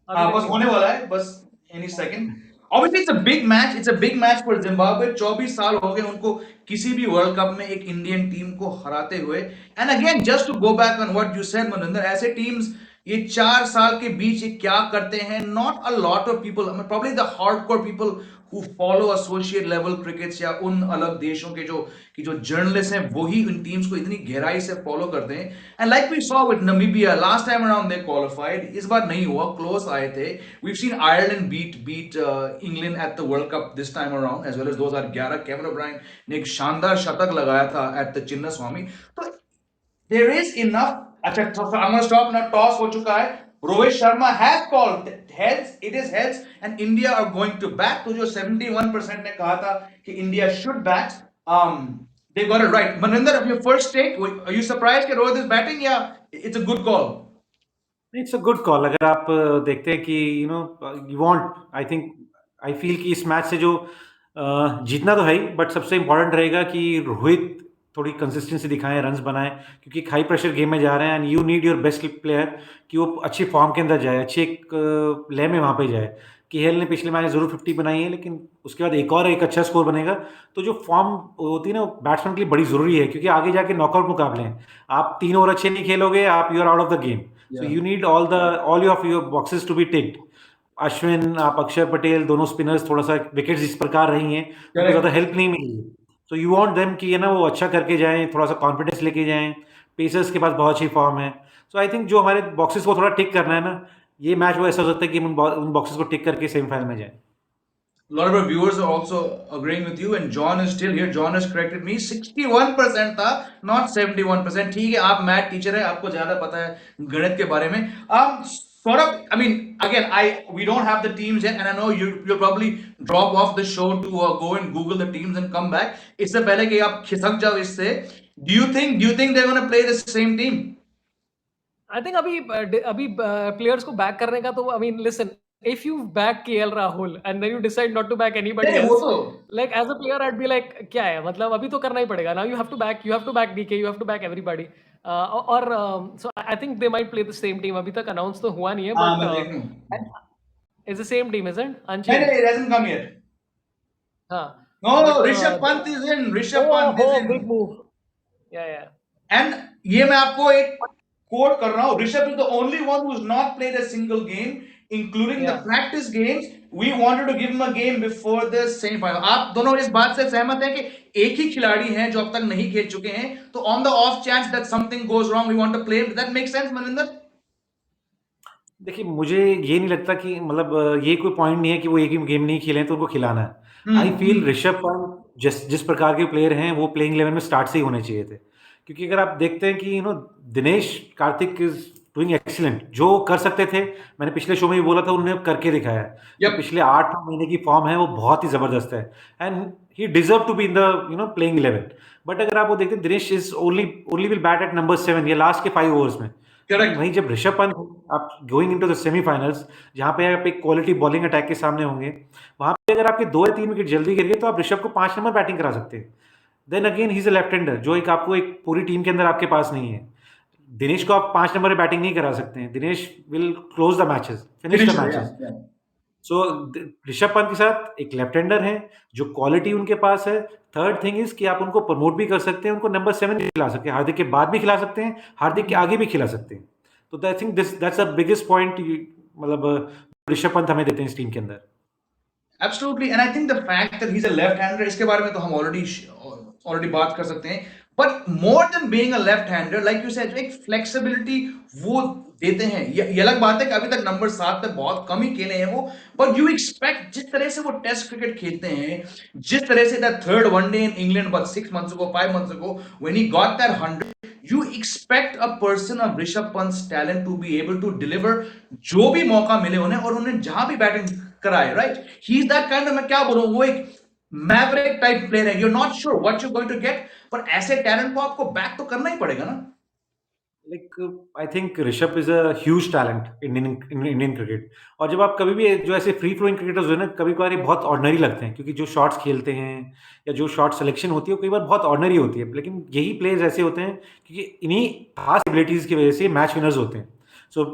अभी हाँ तक बस नहीं होने हुआ. वाला है बस any second. Obviously it's a big match. It's a big match for Zimbabwe. 24 साल हो गए उनको किसी भी वर्ल्ड कप में एक इंडियन टीम को हराते हुए. And again just to go back on what you said Maninder, ऐसे टीम्स ये 4 साल के बीच ये क्या करते हैं? Not a lot of people, probably the hardcore people who follow associate level crickets या उन अलग देशों के जो जर्नलिस्ट हैं, वही इन टीम्स को इतनी गहराई से फॉलो करते हैं. And like we saw with Namibia last time around they qualified, इस बार नहीं हुआ, क्लोज आए थे. We've seen Ireland beat England at the world cup this time around as well as 2011. Kevin O'Brien ने एक शानदार शतक लगाया था एट द चिन्ना स्वामी. तो there is enough. अच्छा, so I'm going to stop now. Toss हो चुका है. Rohit Sharma has called heads. It is heads, and India are going to bat. तो जो 71% ने कहा था कि India should bat, they got it right. Maninder, of your first take, are you surprised कि Rohit is batting? Yeah, it's a good call. It's a good call. अगर आप देखते हैं कि यू वांट, आई फील कि इस मैच से जो जीतना तो है ही, बट सबसे इम्पोर्टेंट रहेगा कि रोहित थोड़ी कंसिस्टेंसी दिखाएं, रन्स बनाएं, क्योंकि एक हाई प्रेशर गेम में जा रहे हैं and you need your best player कि वो अच्छी फॉर्म के अंदर जाए, अच्छी एक लय में वहाँ पे जाए। केएल ने पिछले मैच ज़रूर 50 बनाई है, लेकिन उसके बाद एक अच्छा स्कोर बनेगा। तो जो फॉर्म होती है ना, बैट्समैन के लिए बड़ी ज़रूरी है, क्योंकि आगे जाके नॉकआउट मुकाबले हैं। आप 3 ओवर अच्छे नहीं खेलोगे, आप you are out of the game. So Yeah. You need all of your boxes to be ticked. Ashwin, आप अक्षर पटेल, दोनों स्पिनर्स थोड़ा सा विकेट्स जिस प्रकार रही हैं, उनको Correct. ज़्यादा हेल्प नहीं मिली है। तो यू वांट देम कि है ना वो अच्छा करके जाएं, थोड़ा सा कॉन्फिडेंस लेके जाएं। पेसर्स के पास बहुत अच्छी फॉर्म है। सो आई थिंक जो हमारे बॉक्सेस को थोड़ा टिक करना है ना, ये मैच वो ऐसा हो सकता है कि हम उन बॉक्सेस को टिक करके सेमीफाइनल में जाएं। A lot of our viewers are also agreeing with you, and John is still here. John has corrected me. 61% था, not 71%. ठीक है, आप मैथ टीचर है, आपको ज्यादा पता है गणित के बारे में. Sort of, I mean, again, we don't have the teams yet, and I know you'll probably drop off the show to go and Google the teams and come back. इससे पहले कि आप खिसक जाओ इससे, do you think they're going to play the same team? I think अभी प्लेयर्स को बैक करने का तो I mean listen, if you back KL Rahul and then you decide not to back anybody नहीं, वो एल्स, तो like as a player I'd be like क्या है मतलब, अभी तो करना ही पड़ेगा ना, you have to back DK, you have to back everybody. और so I think they might play the same team, अभी तक अनाउंस तो हुआ नहीं है, हाँ, बट मैं देख रहा हूँ. It's the same team isn't नहीं, unchanged. it hasn't come yet. हाँ, No, but Rishabh Pant is in. Rishabh Pant is oh in. Big move, yeah And ये मैं आपको एक कोट कर रहा हूँ. Rishabh is the only one who's not played a single game, including the या practice games. We wanted to give him a game before the semi-final. आप दोनों इस बात से सहमत हैं कि एक ही खिलाड़ी हैं जो अब तक नहीं खेल चुके हैं, तो on the off chance that something goes wrong, we want to play him. Does that make sense, Maninder? देखिए, मुझे ये नहीं लगता कि मतलब ये कोई पॉइंट नहीं है कि वो एक ही गेम नहीं खेले हैं तो उनको खिलाना है। आई फील ऋषभ पंत जिस प्रकार के प्लेयर हैं वो प्लेइंग 11 में स्टार्ट से ही होने चाहिए थे, क्योंकि अगर आप देखते हैं कि Dinesh Karthik is doing excellent, जो कर सकते थे। मैंने पिछले शो में भी बोला था, उन्होंने करके दिखाया है। जो Yep. पिछले 8 महीने की फॉर्म है वो बहुत ही जबरदस्त है and he deserve to be in the playing 11। But अगर आप वो देखते हैं, Dinesh is only will bat at number 7 या लास्ट के 5 ओवर्स में। Correct. वहीं जब ऋषभ पंत आप गोइंग इनटू द सेमीफाइनल्स, जहां पे आप एक क्वालिटी बॉलिंग अटैक के सामने होंगे, वहां पे अगर आपके 2 या 3 विकेट जल्दी गिर गए तो आप ऋषभ को 5 नंबर बैटिंग करा सकते हैं। Then again he is a left hander, जो आपको एक पूरी टीम के अंदर आपके पास नहीं है। दिनेश को आप 5 नंबर बैटिंग नहीं करा सकते हैं। Dinesh will close the matches, finish the Finisher, matches. yeah. सो ऋषभ पंत के साथ एक लेफ्ट हैंडर है, जो क्वालिटी उनके पास है। थर्ड थिंग इज कि आप उनको प्रमोट भी कर सकते हैं, उनको नंबर 7 भी खिला सकते हैं, हार्दिक के बाद भी खिला सकते हैं, हार्दिक के आगे भी खिला सकते हैं। तो I think that's the biggest point, मतलब ऋषभ पंत हमें देते हैं इस टीम के अंदर। Absolutely, and I think the fact that he's a left-hander, इसके बारे में तो हम already बात कर सकते हैं. But more than being a left-hander, like you said, एक flexibility वो देते हैं. ये अलग बात है कि अभी तक नंबर 7 तक बहुत कम ही खेले हैं वो. But you expect जिस तरह से वो टेस्ट क्रिकेट खेलते हैं, जिस तरह से that third one day in England about 6 months ago, 5 months ago, when he got that 100, you expect a person of Rishabh Pant's talent to be able to deliver जो भी मौका मिले उन्हें, और उन्हें जहां भी बैटिंग कराए, right? He is that kind of, मैं क्या बोलूं, वो एक मैवरिक टाइप प्लेयर है. You are not sure what you going to get, पर ऐसे टैलेंट को आपको बैक तो करना ही पड़ेगा ना. Like I think Rishabh is a huge talent in Indian cricket. और जब आप कभी भी जो ऐसे फ्री फ्लोइंग क्रिकेटर्स हो ना, कभी कभार ये बहुत ऑर्डिनरी लगते हैं, क्योंकि जो शॉट्स खेलते हैं या जो शॉट सिलेक्शन होती है वो कई बार बहुत ऑर्डिनरी होती है, लेकिन यही प्लेयर्स ऐसे होते हैं क्योंकि इन्हीं खास एबिलिटीज की वजह से मैच विनर्स होते हैं। सो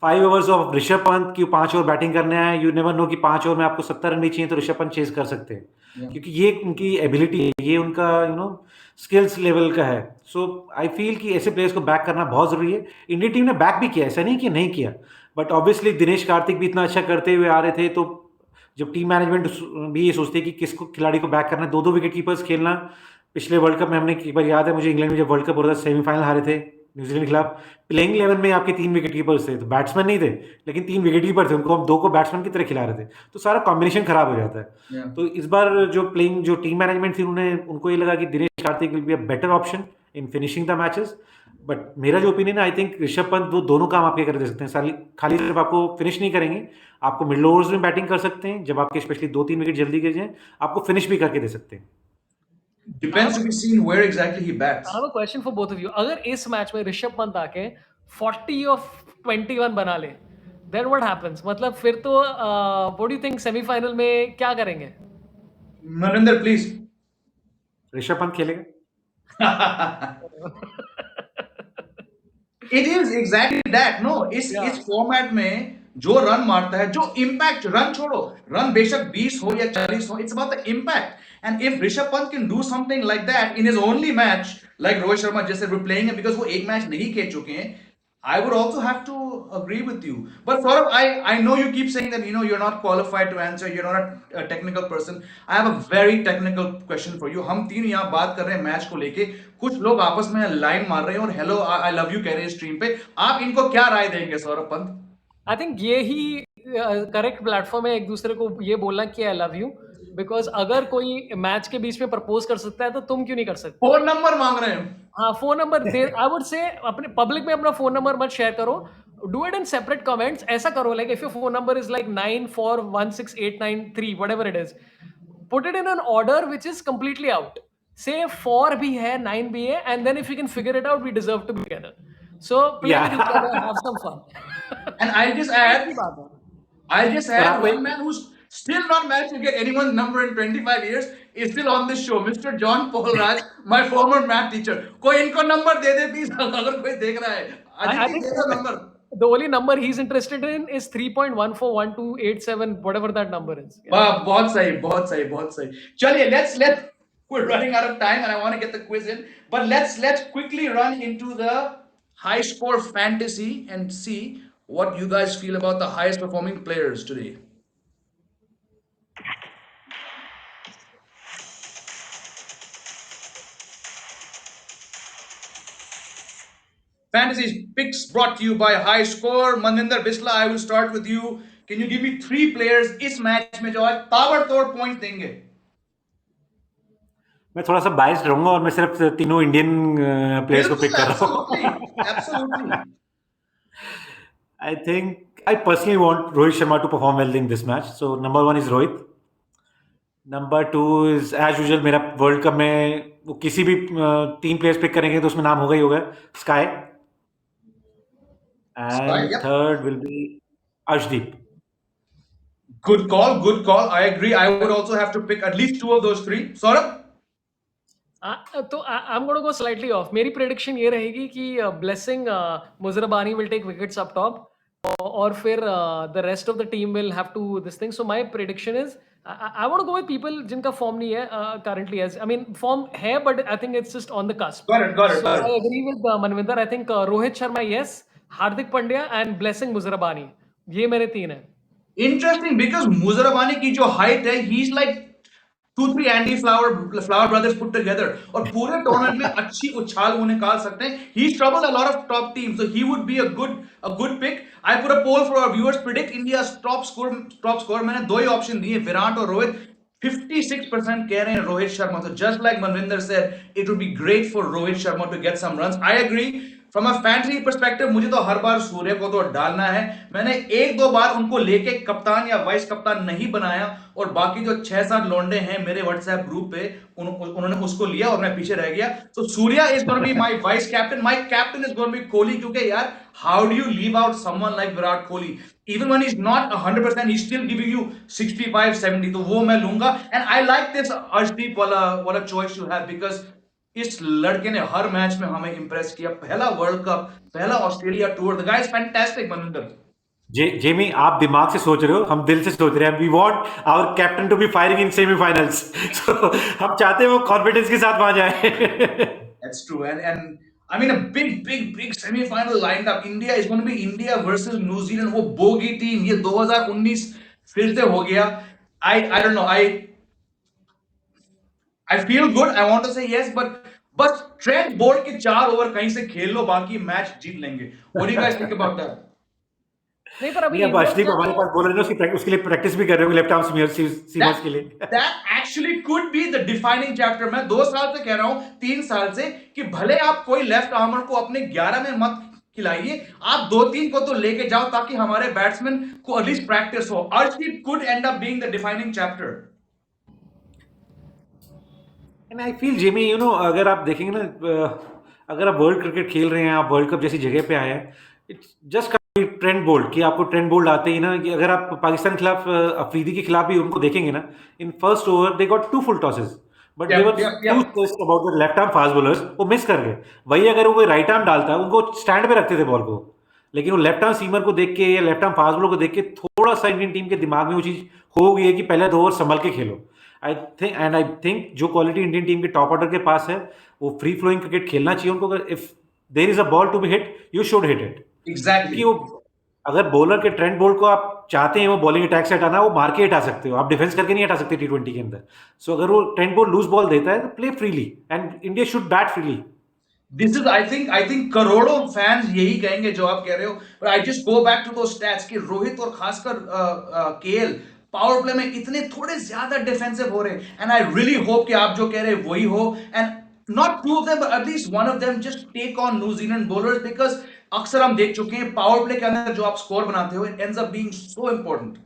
5 ओवर्स ऑफ ऋषभ पंत की 5 ओवर बैटिंग करने आए, यू नेवर नो कि 5 ओवर में आपको 70 रन भी चाहिए तो ऋषभ पंत चेज कर सकते हैं, क्योंकि ये उनकी एबिलिटी है, ये उनका स्किल्स लेवल का है। सो आई फील कि ऐसे प्लेयर्स को बैक करना बहुत जरूरी है। इंडियन टीम ने बैक भी किया, ऐसा नहीं कि नहीं किया, बट ऑब्वियसली दिनेश कार्तिक भी इतना अच्छा करते हुए आ रहे थे, तो जब टीम मैनेजमेंट भी ये सोचते कि किसको खिलाड़ी को बैक करना है, 2-2 विकेट कीपर्स खेलना। पिछले वर्ल्ड कप में हमने एक बार याद है मुझे, इंग्लैंड में जब वर्ल्ड कप हो रहा था, सेमीफाइनल हारे थे न्यूजीलैंड के खिलाफ, प्लेइंग 11 में आपके 3 विकेट कीपर्स थे, तो बैट्समैन नहीं थे लेकिन 3 विकेट कीपर थे, उनको हम 2 को बैट्समैन की तरह खिला रहे थे, तो सारा कॉम्बिनेशन खराब हो जाता है। तो इस बार जो टीम मैनेजमेंट थी, उनको ये लगा कि Dinesh Karthik will be a better option in finishing the matches. But मेरा जो ओपिनियन है, आई थिंक ऋषभ पंत वो दोनों काम आपके कर दे सकते हैं। खाली सिर्फ आपको फिनिश नहीं करेंगे, आपको मिडल ओवर्स में बैटिंग कर सकते हैं, जब आपके स्पेशली 2-3 विकेट जल्दी गिर जाए आपको फिनिश भी करके दे सकते हैं। Depends to be seen where exactly he bats. I have a question for both of you. अगर इस मैच में ऋषभ पंत आके 40 ऑफ 21 बना ले, then what happens? मतलब फिर तो what do you think semifinal में क्या करेंगे? Maninder, please. ऋषभ पंत खेलेगा। It is exactly that no इस Yeah. फॉर्मेट में जो रन मारता है, जो इम्पैक्ट, रन छोड़ो, रन बेशक 20 हो या 40 हो, it's about the impact. And if Rishabh Pant can do something like that in his only match, like Rohit Sharma जैसे वी प्लेइंग, बिकॉज वो एक मैच नहीं खेल चुके हैं, I would also have to agree with you. But Saurabh, I know you keep saying that you're not qualified to answer. You're not a technical person. I have a very technical question for you. हम तीन यहाँ बात कर रहे हैं मैच को लेके, कुछ लोग आपस में लाइन मार रहे हैं और हेलो आई लव यू कह रहे हैं स्ट्रीम पे। आप इनको क्या राय देंगे सौरभ पंत? आई थिंक ये ही करेक्ट प्लेटफॉर्म है एक दूसरे को ये बोलना कि आई लव यू, बिकॉज अगर कोई मैच के बीच में प्रपोज कर सकता है तो तुम क्यों नहीं कर सकते? फोन नंबर मांग रहे हैं। हाँ, phone number they, I would say अपने पब्लिक में अपना फोन नंबर मत शेयर करो, do it in separate comments. ऐसा करो like if your phone number is like 941689 whatever it is, put it in an order which is completely out. Say 4 भी है, 9 भी है, and then if you can figure it out, we deserve to be together. So play with each other, Yeah. have some fun. And I'll just ऐसी add, बात है। I'll just पर add आपको one man who's still not managed to get anyone's number in 25 years is still on this show, Mr. John Paul Raj, my former math teacher. कोई इनको नंबर दे दे प्लीज, अगर कोई देख रहा है। I अदिति think दे दो number. the only number he's interested in is 3.141287, whatever that number is. Yeah. वाह, बहुत सही, बहुत सही, बहुत सही। चलिए, let's we're running out of time and I want to get the quiz in, but let's quickly run into the high score fantasy and see what you guys feel about the highest performing players today. Fantasy picks brought to you by High Score. Manvinder Bisla, I will start with you. Can you give me 3 players इस मैच में जो आज ताबड़तोड़ पॉइंट देंगे? मैं थोड़ा सा बायस्ड रहूंगा और मैं सिर्फ तीनों इंडियन प्लेयर्स को पिक बिल्कुल, कर रहा absolutely, हूँ। absolutely. I think I personally want Rohit Sharma to perform well in this match. So number 1 is Rohit. Number 2 is as usual मेरा वर्ल्ड कप में वो किसी भी 3 प्लेयर्स पिक करेंगे तो उसमें नाम होगा ही होगा, Sky. Sky, And yep. third will be Arshdeep. Good call, good call. I agree. I would also have to pick at least 2 of those 3. Saurabh? तो I'm going to go slightly off. मेरी prediction ये रहेगी कि Blessing Muzarabani will take wickets up top, और फिर the rest of the team will have to this thing. So my prediction is I want to go with people जिनका form नहीं है currently, as I mean form है but I think it's just on the cusp. Got it, got it, So got I it. agree with Manvinder. I think Rohit Sharma yes, Hardik Pandya and Blessing Muzarabani, ये मेरे 3 हैं। Interesting because Muzarabani की जो height है, he's like 2-3 Andy Flower brothers put together, और पूरे टूर्नामेंट में अच्छी उछाल वो निकाल सकते हैं। He's troubled a lot of top teams, so he would be a good pick. I put a poll for our viewers. Predict India's top score. मैंने 2 ही ऑप्शन दिए, विराट और रोहित। 56% कह रहे हैं Rohit Sharma. So just like Manvinder said, it would be great for Rohit Sharma to get some runs. I agree. From a fantasy perspective मुझे तो हर बार सूर्य को तो डालना है। मैंने 1-2 बार उनको लेके कप्तान या वाइस कप्तान नहीं बनाया, और बाकी जो 6-7 लौंडे हैं मेरे व्हाट्सएप ग्रुप पे उन्होंने उसको लिया और मैं पीछे रह गया। So Surya is gonna be my vice captain, my captain is gonna be Kohli, क्योंकि यार how do you leave out someone like Virat Kohli, even when he is not 100%, he still giving you 65-70, तो वो मैं लूंगा। And I like this Arshdeep वाला चॉइस यू हैव, बिकॉज इस लड़के ने हर मैच में हमें इंप्रेस किया। पहला वर्ल्ड कप, पहला Australia tour, the guy is fantastic. Manvinder, Jamie, आप दिमाग से सोच रहे हो, हम दिल से सोच रहे हैं। We want our captain to be firing in semifinals. So हम चाहते हैं वो कॉन्फिडेंस के साथ वहां जाए। That's true. And I mean a big semi-final lined up. India is going to be India versus New Zealand. वो बोगी टीम, ये 2019 फिर से हो गया। I don't know. I feel good. I want to say yes, but बस ट्रेंट बोल्ट के 4 ओवर कहीं से खेल लो, बाकी मैच जीत लेंगे। What do you guys think about that? नहीं, पर अभी नहीं, अब इंडिया अर्शदीप का हमारे पास बोल रहे हैं ना, उसके लिए प्रैक्टिस भी कर रहे हो लेफ्ट आर्म सीमर्स के लिए। That actually could be the defining chapter. मैं 2 साल से कह रहा हूं, 3 साल से, कि भले आप कोई लेफ्ट आर्मर को अपने 11 में मत खिलाइए, आप 2-3 को तो लेके जाओ ताकि हमारे बैट्समैन को एटलीस्ट प्रैक्टिस हो। Arshdeep could end up being the defining chapter. And I feel Jamie, अगर आप देखेंगे ना, अगर आप वर्ल्ड क्रिकेट खेल रहे हैं, आप वर्ल्ड कप जैसी जगह पे आए हैं, इट्स जस्ट ट्रेंट बोल्ट, कि आपको ट्रेंट बोल्ट आते ही ना, कि अगर आप पाकिस्तान के खिलाफ अफरीदी के खिलाफ भी उनको देखेंगे ना, in first over they got 2 full tosses, but they were two Yep. Stressed about the left arm fast bowlers, वो मिस कर गए। वही अगर वो राइट आर्म डालता, उनको स्टैंड पे रखते थे बॉल को, लेकिन वो लेफ्ट आर्म सीमर को देख के या लेफ्ट आर्म फास्ट बॉलर को देख के थोड़ा सा इंडियन टीम के दिमाग में वो चीज हो गई है कि पहले 2 ओवर संभल के खेलो। आई थिंक जो क्वालिटी इंडियन टीम के टॉप ऑर्डर के पास है, वो फ्री फ्लोइंग क्रिकेट खेलना चाहिए उनको। अगर if there is a ball to be hit, you should hit it. क्योंकि Exactly. वो, अगर बॉलर के ट्रेंड बॉल को आप चाहते हैं वो बॉलिंग अटैक से हटाना, वो मार के हटा सकते हो, आप डिफेंस करके नहीं हटा सकते T20 के अंदर। सो अगर वो ट्रेंड बॉल लूज बॉल देता है तो play freely, and India should bat freely. This is, I think करोड़ों फैंस यही कहेंगे जो आप कह रहे हो, but I just go back to those stats कि रोहित और खासकर केएल पावर प्ले में इतने थोड़े ज्यादा डिफेंसिव हो रहे हैं, एंड आई रियली होप कि आप जो कह रहे हैं वही हो, and not two of them but at least one of them just take on New Zealand bowlers, because अक्सर हम देख चुके हैं पावर प्ले के अंदर जो आप स्कोर बनाते हो, it ends up being so important.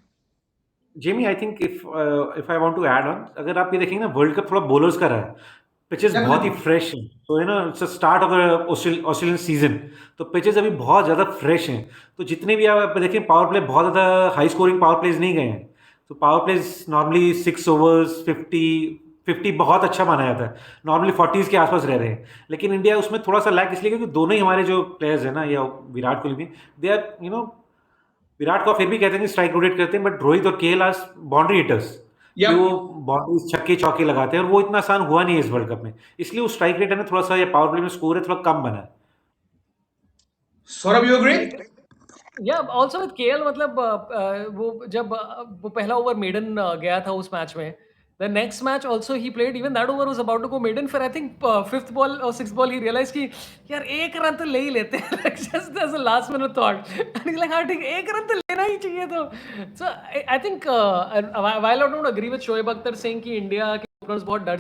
Jamie, I think if I want to add on, अगर आप ये देखेंगे ना, वर्ल्ड कप थोड़ा बॉलर्स का रहा है, पिचेस बहुत ही डेफिनेटली। फ्रेश हैं, तो है ना, it's start of Australian season, तो पिचेस अभी बहुत ज़्यादा फ्रेश हैं। तो जितने भी आप देखें, पावर प्ले बहुत ज़्यादा हाई स्कोरिंग पावर प्लेज नहीं गए हैं। तो पावर प्लेज नॉर्मली 6 ओवर्स 50 बहुत अच्छा माना जाता है, नॉर्मली 40s के आसपास रह रहे हैं। लेकिन इंडिया उसमें थोड़ा सा लैक इसलिए क्योंकि दोनों ही हमारे जो प्लेयर्स हैं ना, या विराट कोहली भी, दे आर विराट को फिर भी कहते हैं कि स्ट्राइक रोटेट करते हैं, बट रोहित और केएल आज बाउंड्री हिटर्स, कि यप। वो बाउंड्री छक्के चौके लगाते हैं, और वो इतना आसान हुआ नहीं है इस वर्ल्ड कप में, इसलिए वो स्ट्राइक रेट है ना थोड़ा सा, या पावर प्ले में स्कोर है थोड़ा कम बना है। Saurabh, you agree? या ऑल्सो विद केएल, मतलब वो जब वो पहला ओवर मेडन गया था उस मैच में, the next match also he played, even that over was about to go maiden, फिर आई थिंक फिफ्थ बॉल और सिक्स बॉल ही रियलाइज कि यार एक रन तो ले ही लेते हैं, like just as a last minute thought, and he's like हाँ ठीक है, एक रन तो लेना ही चाहिए। तो so I think while I don't agree with Shoaib Akhtar saying कि इंडिया के ओपनर्स बहुत डर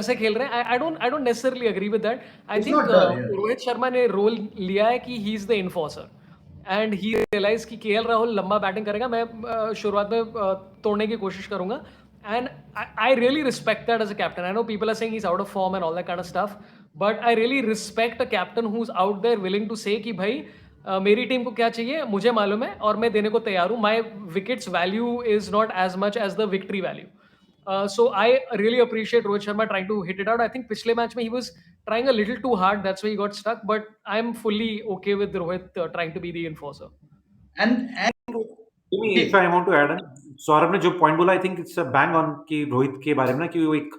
से खेल रहे हैं, I don't necessarily agree with that. I it's think not डर, या रोहित शर्मा ने रोल लिया है कि he is the enforcer, and he realise कि केएल राहुल लंबा बैटिंग करेगा, मैं शुरुआत में तोड़ने की कोशिश करूंगा, and I really respect that as a captain. I know people are saying he is out of form and all that kind of stuff, but I really respect a captain who is out there willing to say कि भाई मेरी टीम को क्या चाहिए मुझे मालूम है और मैं देने को तैयार हूँ। My wickets value is not as much as the victory value. So I really appreciate Rohit Sharma trying to hit it out. I think पिछले मैच में he was trying a little too hard. That's why he got stuck. But I'm fully okay with Rohit trying to be the enforcer. And if I want to add, Saurabh ने जो पॉइंट बोला, I think it's bang on कि रोहित के बारे में ना, कि वो एक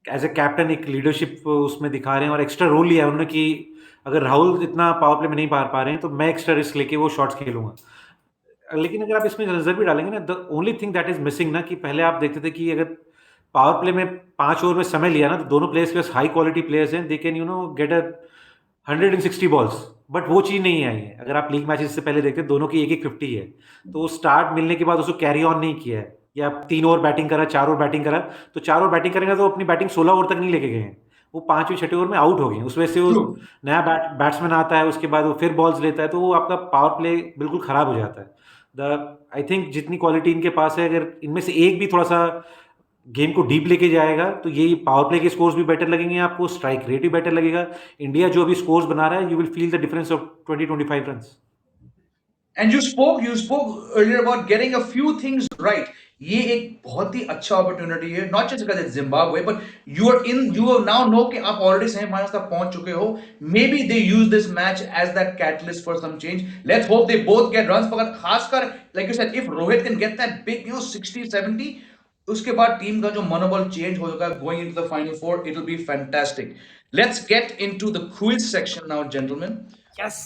एज ए कैप्टन एक लीडरशिप उसमें दिखा रहे हैं, और एक्स्ट्रा रोल लिया है उन्होंने कि अगर राहुल इतना पावर प्ले में नहीं मार पा रहे हैं तो मैं एक्स्ट्रा रिस्क लेके वो शॉट्स खेलूंगा। लेकिन अगर आप इसमें नजर भी डालेंगे ना, the only thing that is missing ना, कि पहले आप देखते थे कि अगर पावर प्ले में 5 ओवर में समय लिया ना, तो दोनों प्लेयर्स के पास हाई क्वालिटी प्लेयर्स हैं, they can get a 160 balls, but वो चीज़ नहीं आई है। अगर आप लीग मैचेस से पहले देखते हैं, दोनों की एक एक 50 है, तो वो स्टार्ट मिलने के बाद उसको कैरी ऑन नहीं किया है, या 3 ओवर बैटिंग करा, 4 ओवर बैटिंग करा, तो 4 ओवर बैटिंग करेंगे तो अपनी बैटिंग 16 ओवर तक नहीं लेके गए हैं, वो 5वें 6ठे ओवर में आउट हो गए। उस वजह से वो ट्रू। नया बैट्समैन आता है, उसके बाद वो फिर बॉल्स लेता है, तो वो आपका पावर प्ले बिल्कुल खराब हो जाता है। द आई थिंक जितनी क्वालिटी इनके पास है, अगर इनमें से एक भी थोड़ा सा गेम को डीप लेके जाएगा, तो ये पावर प्ले के स्कोर्स भी बेटर लगेंगे आपको, स्ट्राइक रेट भी बेटर लगेगा। इंडिया जो अभी स्कोर्स बना रहा है, you will feel the difference of 20-25 runs. And you spoke earlier about getting a few things right. ये एक बहुत ही अच्छा अपॉर्चुनिटी है, not just because it's Zimbabwe, but you now know कि आप ऑलरेडी सेमीफाइनल्स तक पहुंच चुके हो। Maybe they use this match as that catalyst for some change. Let's hope they both get runs, मगर खासकर like you said, if Rohit can get that big 60-70, उसके बाद टीम का जो मनोबल चेंज हो जाएगा going into the final four. It will be fantastic. Let's get into the quiz section now, gentleman. Yes.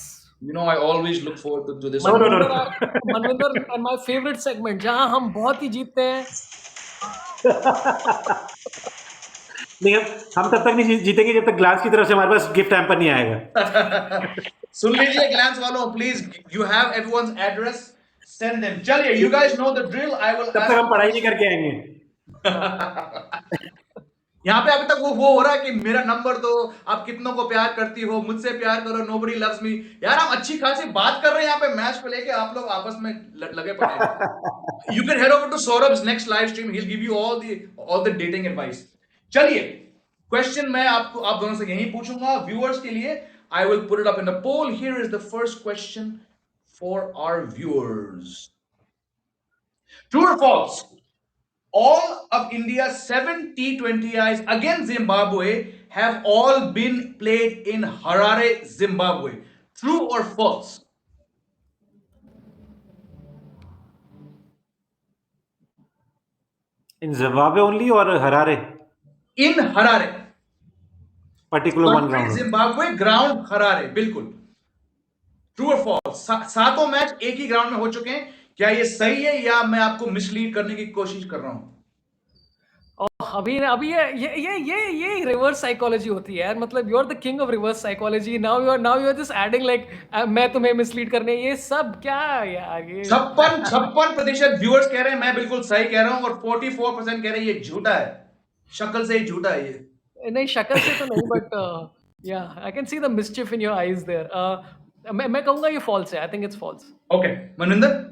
You know, I always look forward to this no no no segment. Manvinder and my favourite segment जहां हम बहुत ही जीतते हैं। नहीं, हम तब तक नहीं जीतेंगे जब तक ग्लास की तरफ से हमारे पास गिफ्ट हैम्पर नहीं आएगा। सुन लीजिए ग्लैंस वालों, please, you have everyone's address, send them. चलिए, you guys know the drill. I will तब तक ask हम you पढ़ाई नहीं करके आएंगे। यहाँ पे अभी तक वो हो रहा है कि मेरा नंबर दो, आप कितनों को प्यार करती हो, मुझसे प्यार करो, nobody loves me। यार हम अच्छी खासी बात कर रहे हैं यहाँ पे मैच को लेके, आप लोग आपस में लगे पड़े हैं। You can head over to Saurabh's next live stream. He'll give you all the dating advice. चलिए, क्वेश्चन मैं आप दोनों से यही पूछूंगा व्यूअर्स के लिए। I will put it up in the poll. Here is the first question for our viewers. True or false? all of India's 7 T20Is against Zimbabwe have all been played in Harare, Zimbabwe. True or false? In Zimbabwe only or Harare? In Harare. Particular one Country ground only. Zimbabwe, ground Harare. बिल्कुल. ट्रू और फॉल्स? सातों मैच एक ही ग्राउंड में हो चुके हैं. क्या ये सही है या मैं आपको मिसलीड करने की कोशिश कर रहा हूं? अभी अभी ये रिवर्स साइकोलॉजी होती है यार. मतलब you are the king of reverse psychology. Now you are just adding like मैं तुम्हें मिसलीड करने. ये सब क्या यार? ये 56% व्यूअर्स कह रहे हैं मैं बिल्कुल सही कह रहा हूं और 44% कह रहे हैं ये झूठा है. शक्ल से ही झूठा है ये. नहीं, शक्ल से तो नहीं, बट या I can see the mischief in your eyes there. मैं कहूंगा ये फॉल्स है. I think it's false. Okay, Manvinder.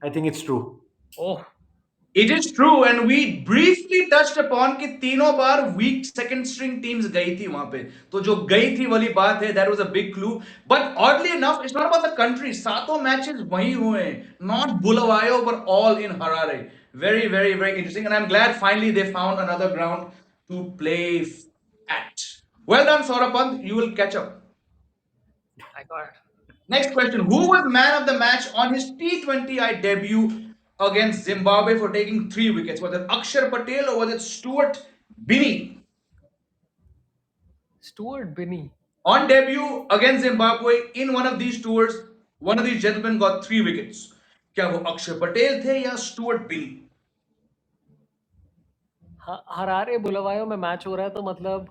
I think it's true. Oh, It is true and we briefly touched upon कि तीनों बार weak second string teams गई थी वहां पे. तो जो गई थी वाली बात है, that was a big clue. But oddly enough, it's not about the country. सातों matches वहीं हुए हैं. Not Bulawayo, but all in Harare. Very, very, very interesting. And I'm glad finally they found another ground to play at. Well done, Saurabh Pant. You will catch up. my god. Next question. Who was man of the match on his T20I debut against Zimbabwe for taking 3 wickets? Was it Akshar Patel or was it Stuart Binney? Stuart Binney. On debut against Zimbabwe in one of these tours, one of these gentlemen got 3 wickets. क्या वो अक्षर पटेल थे या स्टुअर्ट बिनी? हरारे बुलवायो में मैच हो रहा है तो मतलब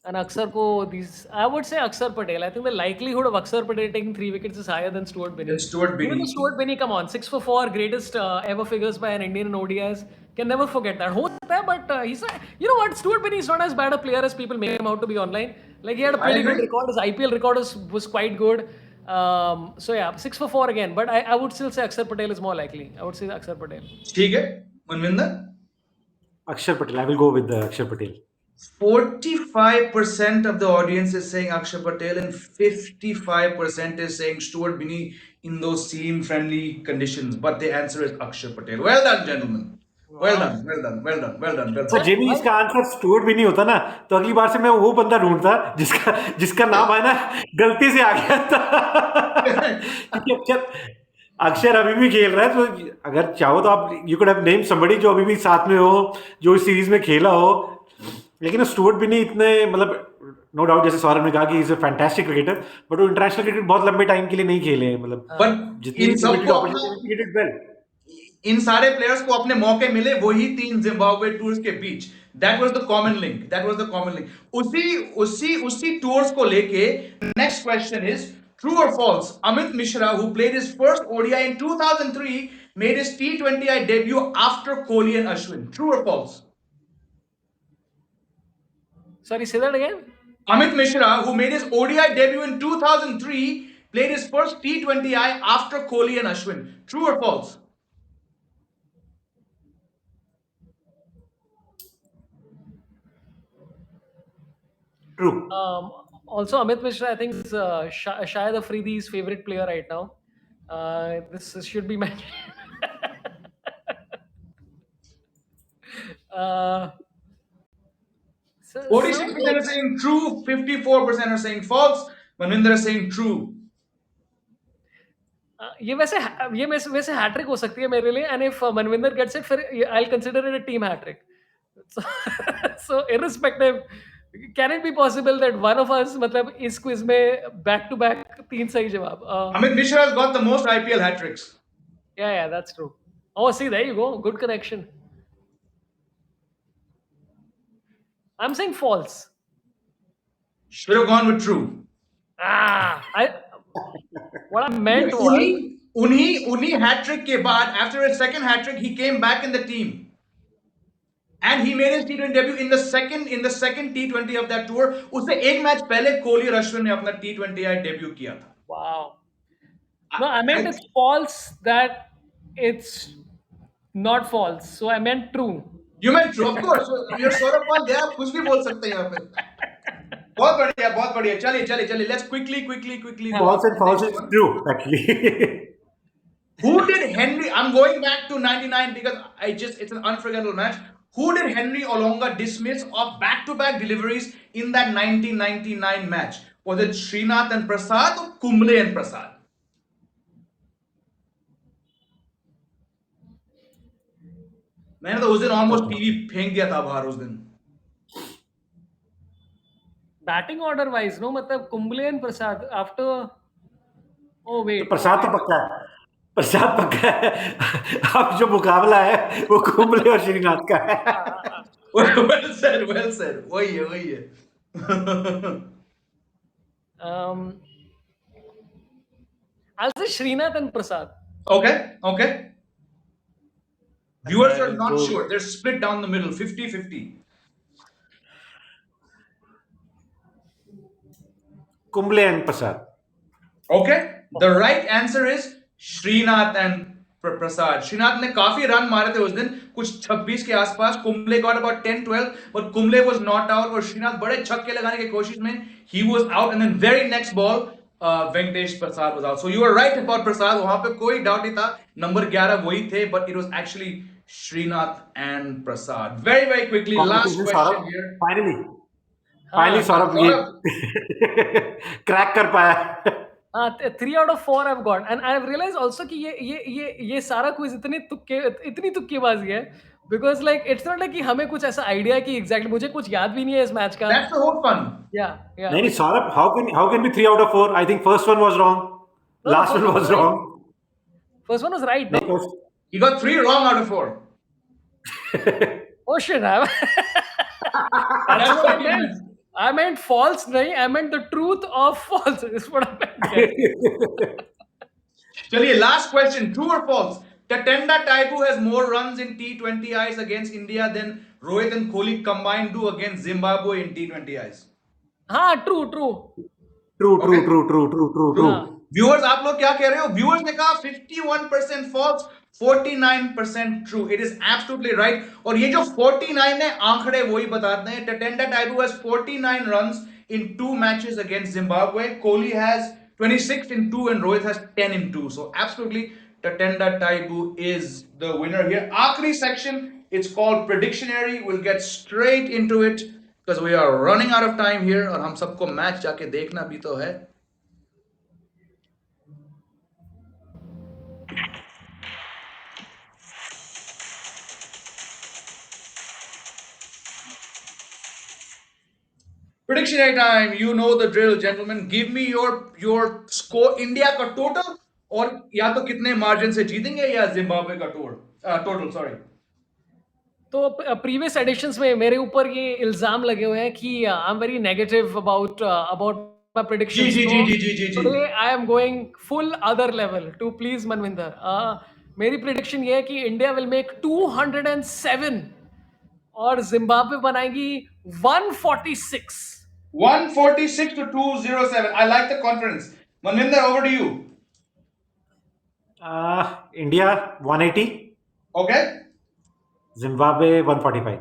and Aksar ko these, I would say Aksar Patel. I think the likelihood of Aksar Patel taking 3 wickets is higher than Stuart Binney. Then Stuart Even Binney. though Stuart Binney, come on, 6 for 4, greatest ever figures by an Indian in ODIs. Can never forget that. हो सकता है, but he's you know what? Stuart Binney is not as bad a player as people make him out to be online. Like he had a pretty good record. His IPL record was quite good. So yeah, 6 for 4 again. But I would still say Aksar Patel is more likely. I would say Aksar Patel. ठीक है, Manvinder. Akshar Patel. I will go with the Akshar Patel. 45% of the audience is saying Akshar Patel and 55% is saying Stuart Binney in those seam friendly conditions. But the answer is Akshar Patel. Well done, gentlemen. Well done, well done, well done, well done, well तो done. जेबी इसका आंसर स्टुअर्ट भी नहीं होता ना, तो अगली बार से मैं वो बंदा ढूंढता जिसका नाम है ना गलती से आ गया था. क्योंकि अक्षर अभी भी खेल रहा है, तो अगर चाहो तो आप you could have name somebody जो अभी भी साथ में हो, जो इस सीरीज में खेला हो. लेकिन स्टुअर्ट भी नहीं इतने, मतलब नो डाउट जैसे सौरभ ने कहा कि is a fantastic cricketer, but वो इंटरनेशनल क्रिकेट बहुत लंबे टाइम के लिए नहीं खेले हैं. मतलब But जितनी इन भी सबको अपॉर्चुनिटी क्रिकेटेड वेल. इन सारे प्लेयर्स को अपने मौके मिले वही 3 जिम्बाब्वे टूर्स के बीच. That was the common link. That was the common link. उसी टूर्स को लेके नेक्स्ट क्वेश्चन इज ट्रू और false. Amit Mishra who played his first ODI in 2003 made his T20I debut after Kohli and Ashwin. True or false? Sorry, say that again. Amit Mishra, who made his ODI debut in 2003, played his first T20I after Kohli and Ashwin. True or false? True. Also, Amit Mishra, I think, is Shahid Afridi's favorite player right now. This should be mentioned. So, 46% are saying true, 54% are saying false. Manvinder is saying true. ये वैसे हैट्रिक हो सकती है मेरे लिए. And if Manvinder gets it, फिर I will consider it a team hattrick. So irrespective, can it be possible that one of us, मतलब इस क्विज में बैक टू बैक 3 सही जवाब? Amit Mishra has got the most IPL hat tricks. Yeah, that's true. Oh, see, there you go. Good connection. I'm saying false. Should have gone with true. What I meant was, उन्हीं hat trick के बाद, after his second hat trick, he came back in the team. And he made his T20 debut in the second T20 of that tour. उससे एक मैच पहले कोहली और अश्विन ने अपना T20I debut किया था. wow. No, I meant it's false that it's not false. So I meant true. You meant true, of course. You're Saurabh Pandya, आप कुछ भी बोल सकते हैं यहाँ पे. बहुत बढ़िया. चलिए. Let's quickly. False and false is true, actually. Who did Henry? I'm going back to 99 because it's an unforgettable match. Who did Henry Olonga dismiss of back-to-back deliveries in that 1999 match? Was it Srinath and Prasad or Kumble and Prasad? मैंने तो उस दिन ऑलमोस्ट टीवी फेंक दिया था बाहर उस दिन. Batting order wise, no, मतलब Kumble and Prasad after. Oh तो wait. प्रसाद तो पक्का है. प्रसाद पक्का है. अब जो मुकाबला है वो कुंबले और श्रीनाथ का है. well said. वही है. I'll say Srinath and Prasad. Okay. Viewers I are will not go- sure. They're split down the middle, 50-50. Kumble and Prasad. Okay, the right answer is Srinath and Prasad. Srinath ने काफी रन मारे थे उस दिन, कुछ 26 के आसपास. Kumble got about 10-12, but Kumble was not out और श्रीनाथ बड़े छक्के लगाने की कोशिश में he was out, and then very next ball Venkatesh Prasad was out. So you were right about Prasad. वहां पे कोई डाउट नहीं था. नंबर 11 वही थे, but it was actually Srinath and Prasad. Very quickly, last question here. Finally Saurabh ये क्रैक कर पाया. 3 out of 4 I've got, and I've realized also कि ये सारा क्विज इतनी तुक्केबाजी है, because like it's not like कि हमें कुछ ऐसा आइडिया है कि exactly मुझे कुछ याद भी नहीं है इस मैच का. That's the whole fun. Yeah. नहीं Saurabh, how can be 3 out of 4? I think first one was wrong. No, Last first one one was was right. wrong. First one was right. No, No? He got 3 wrong out of 4. Oh shit! That's what I meant. I meant false, nahi. I meant the truth of false. Is what I meant. Chaliye, last question. True or false? Tatenda Taibu has more runs in T20Is against India than Rohit and Kohli combined do against Zimbabwe in T20Is. हाँ, true. True. Viewers, आप लोग क्या कह रहे हो? Viewers ने कहा 51% false, 49% true. It is absolutely right. और ये जो 49 है, आंकड़े वही बताते हैं. Tatenda Taibu has 49 runs in 2 matches against Zimbabwe. Kohli has 26 in 2 and Rohit has 10 in 2. So absolutely, Tatenda Taibu is the winner here. आखिरी section, it's called Predictionary. We'll get straight into it because we are running out of time here और हम सबको मैच जाके देखना भी तो है. Predictionary time. You know the drill, gentlemen. Give me your score. India का total और या तो कितने मार्जिन से जीतेंगे या जिम्बाब्वे का टोटल सॉरी. तो प्रीवियस एडिशंस में मेरे ऊपर ये इल्जाम लगे हुए हैं कि I am very negative about my predictions. जी. Today I am going full other level too please Manvinder. मेरी प्रेडिक्शन ये है कि इंडिया विल मेक 207 और जिम्बाब्वे बनाएगी 146. 146 to 207. I like the confidence. Manvinder, over to you. India 180. Okay. Zimbabwe 145.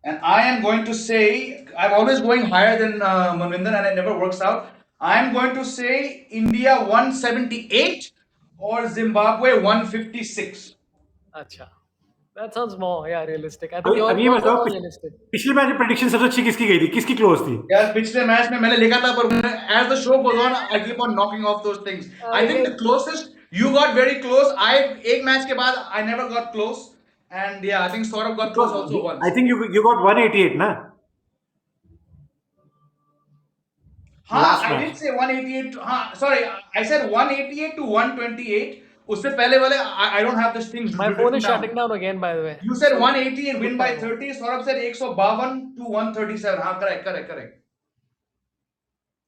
And I am going to say, I'm always going higher than Manvinder and it never works out. I'm going to say India 178 or Zimbabwe 156. अच्छा. That sounds more realistic. I think अभी yours बताओ more realistic. पिछले मैच में प्रेडिक्शन सबसे अच्छी किसकी गई थी, किसकी क्लोज थी? यार पिछले मैच में मैंने लिखा था पर as the show goes on I keep on knocking off those things. I think the closest you got very close. एक मैच के बाद I never got close and yeah I think Saurabh got close also once. I think you got 188 ना? हाँ I did say 188. हाँ sorry I said 188 to 128. उससे पहले वाले I don't have this thing. My phone is shutting down again, by the way. You said 180 and win by 30. Saurabh said 152 to 137. हाँ correct.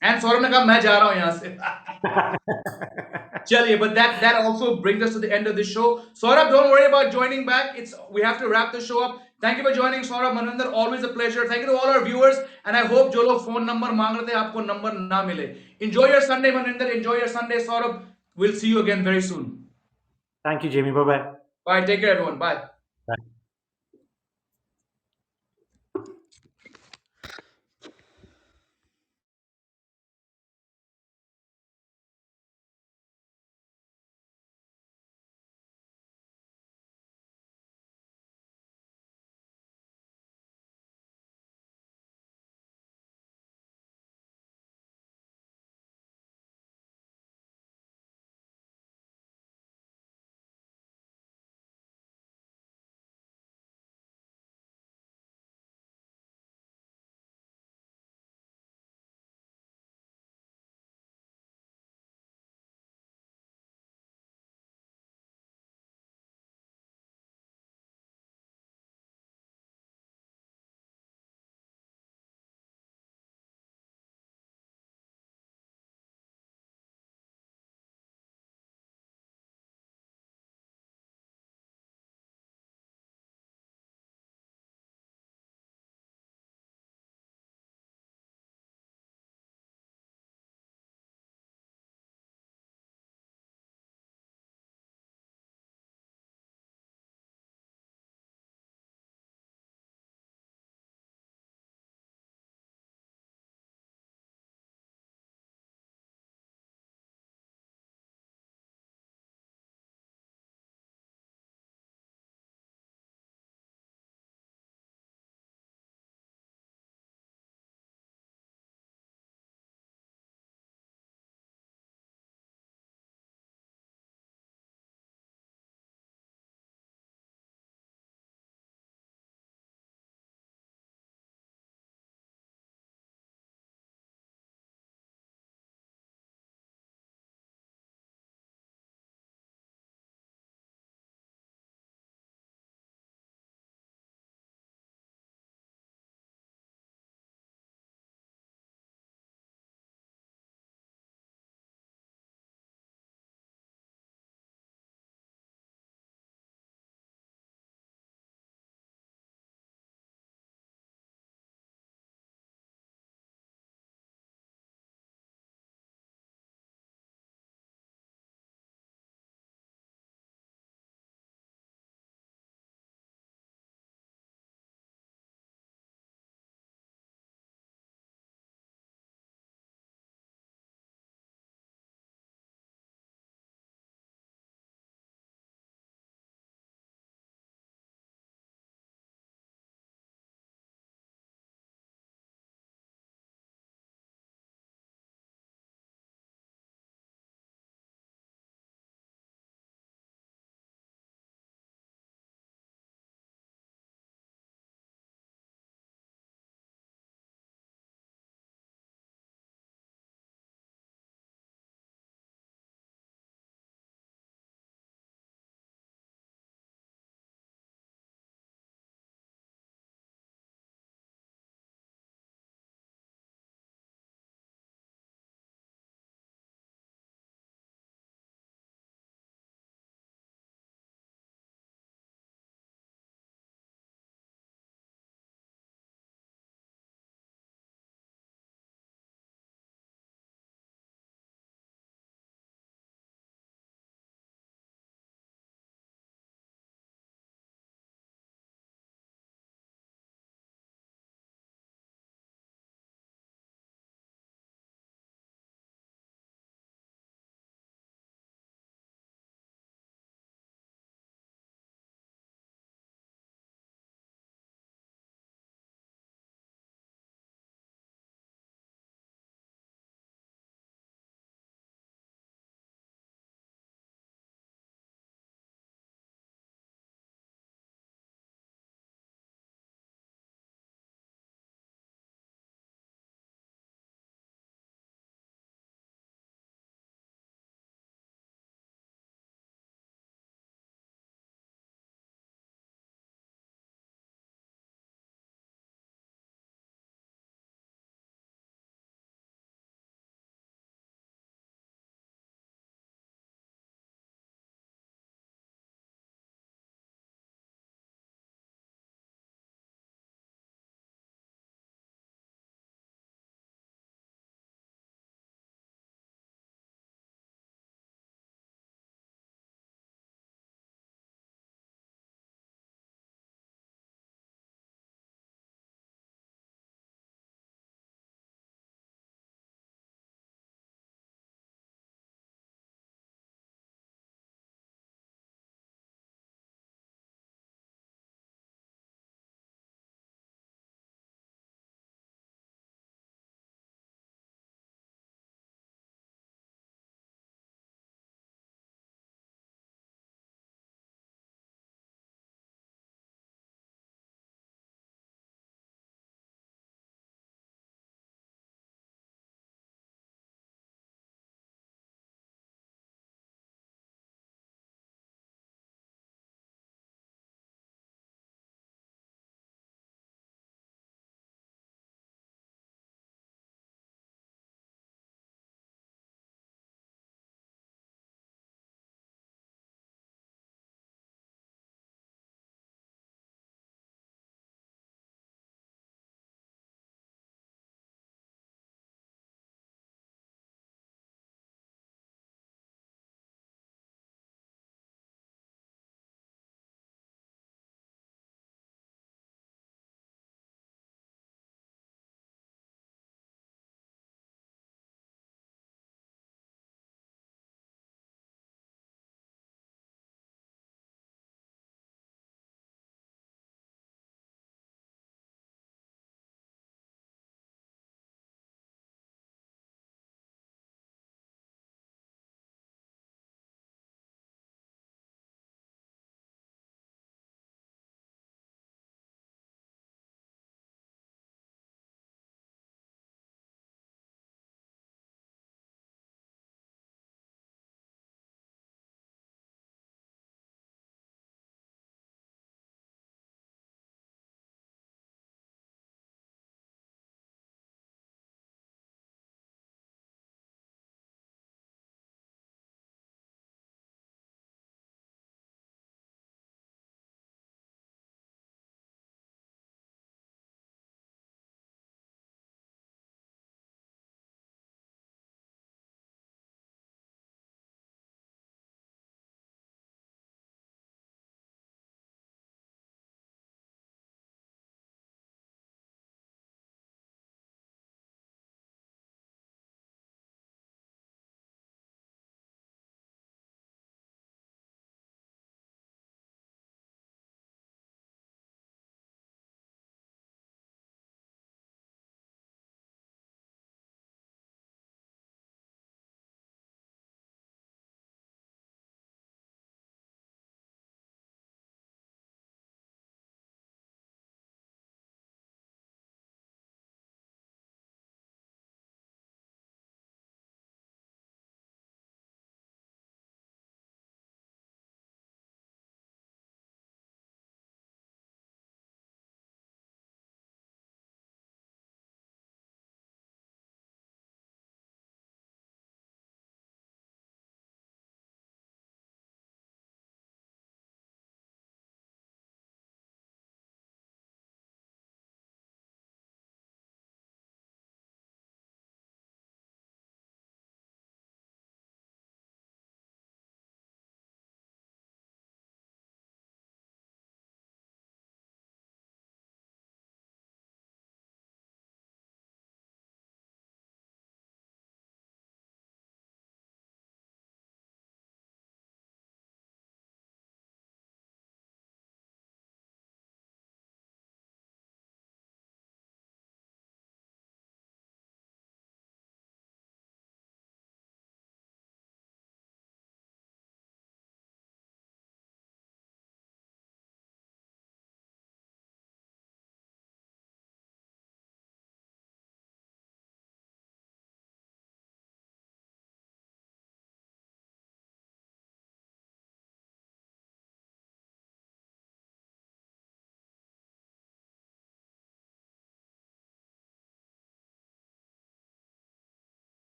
And Saurabh ने कहा मैं जा रहा हूँ यहाँ से. Chaliye, but that also brings us to the end of the show. Saurabh, don't worry about joining back. We have to wrap the show up. Thank you for joining, Saurabh. Manvinder, always a pleasure. Thank you to all our viewers, and I hope जो लोग phone number मांग रहे थे आपको number ना मिले. Enjoy your Sunday, Manvinder. Enjoy your Sunday, Saurabh. We'll see you again very soon. Thank you, Jamie. Bye. Bye. Take care, everyone. Bye.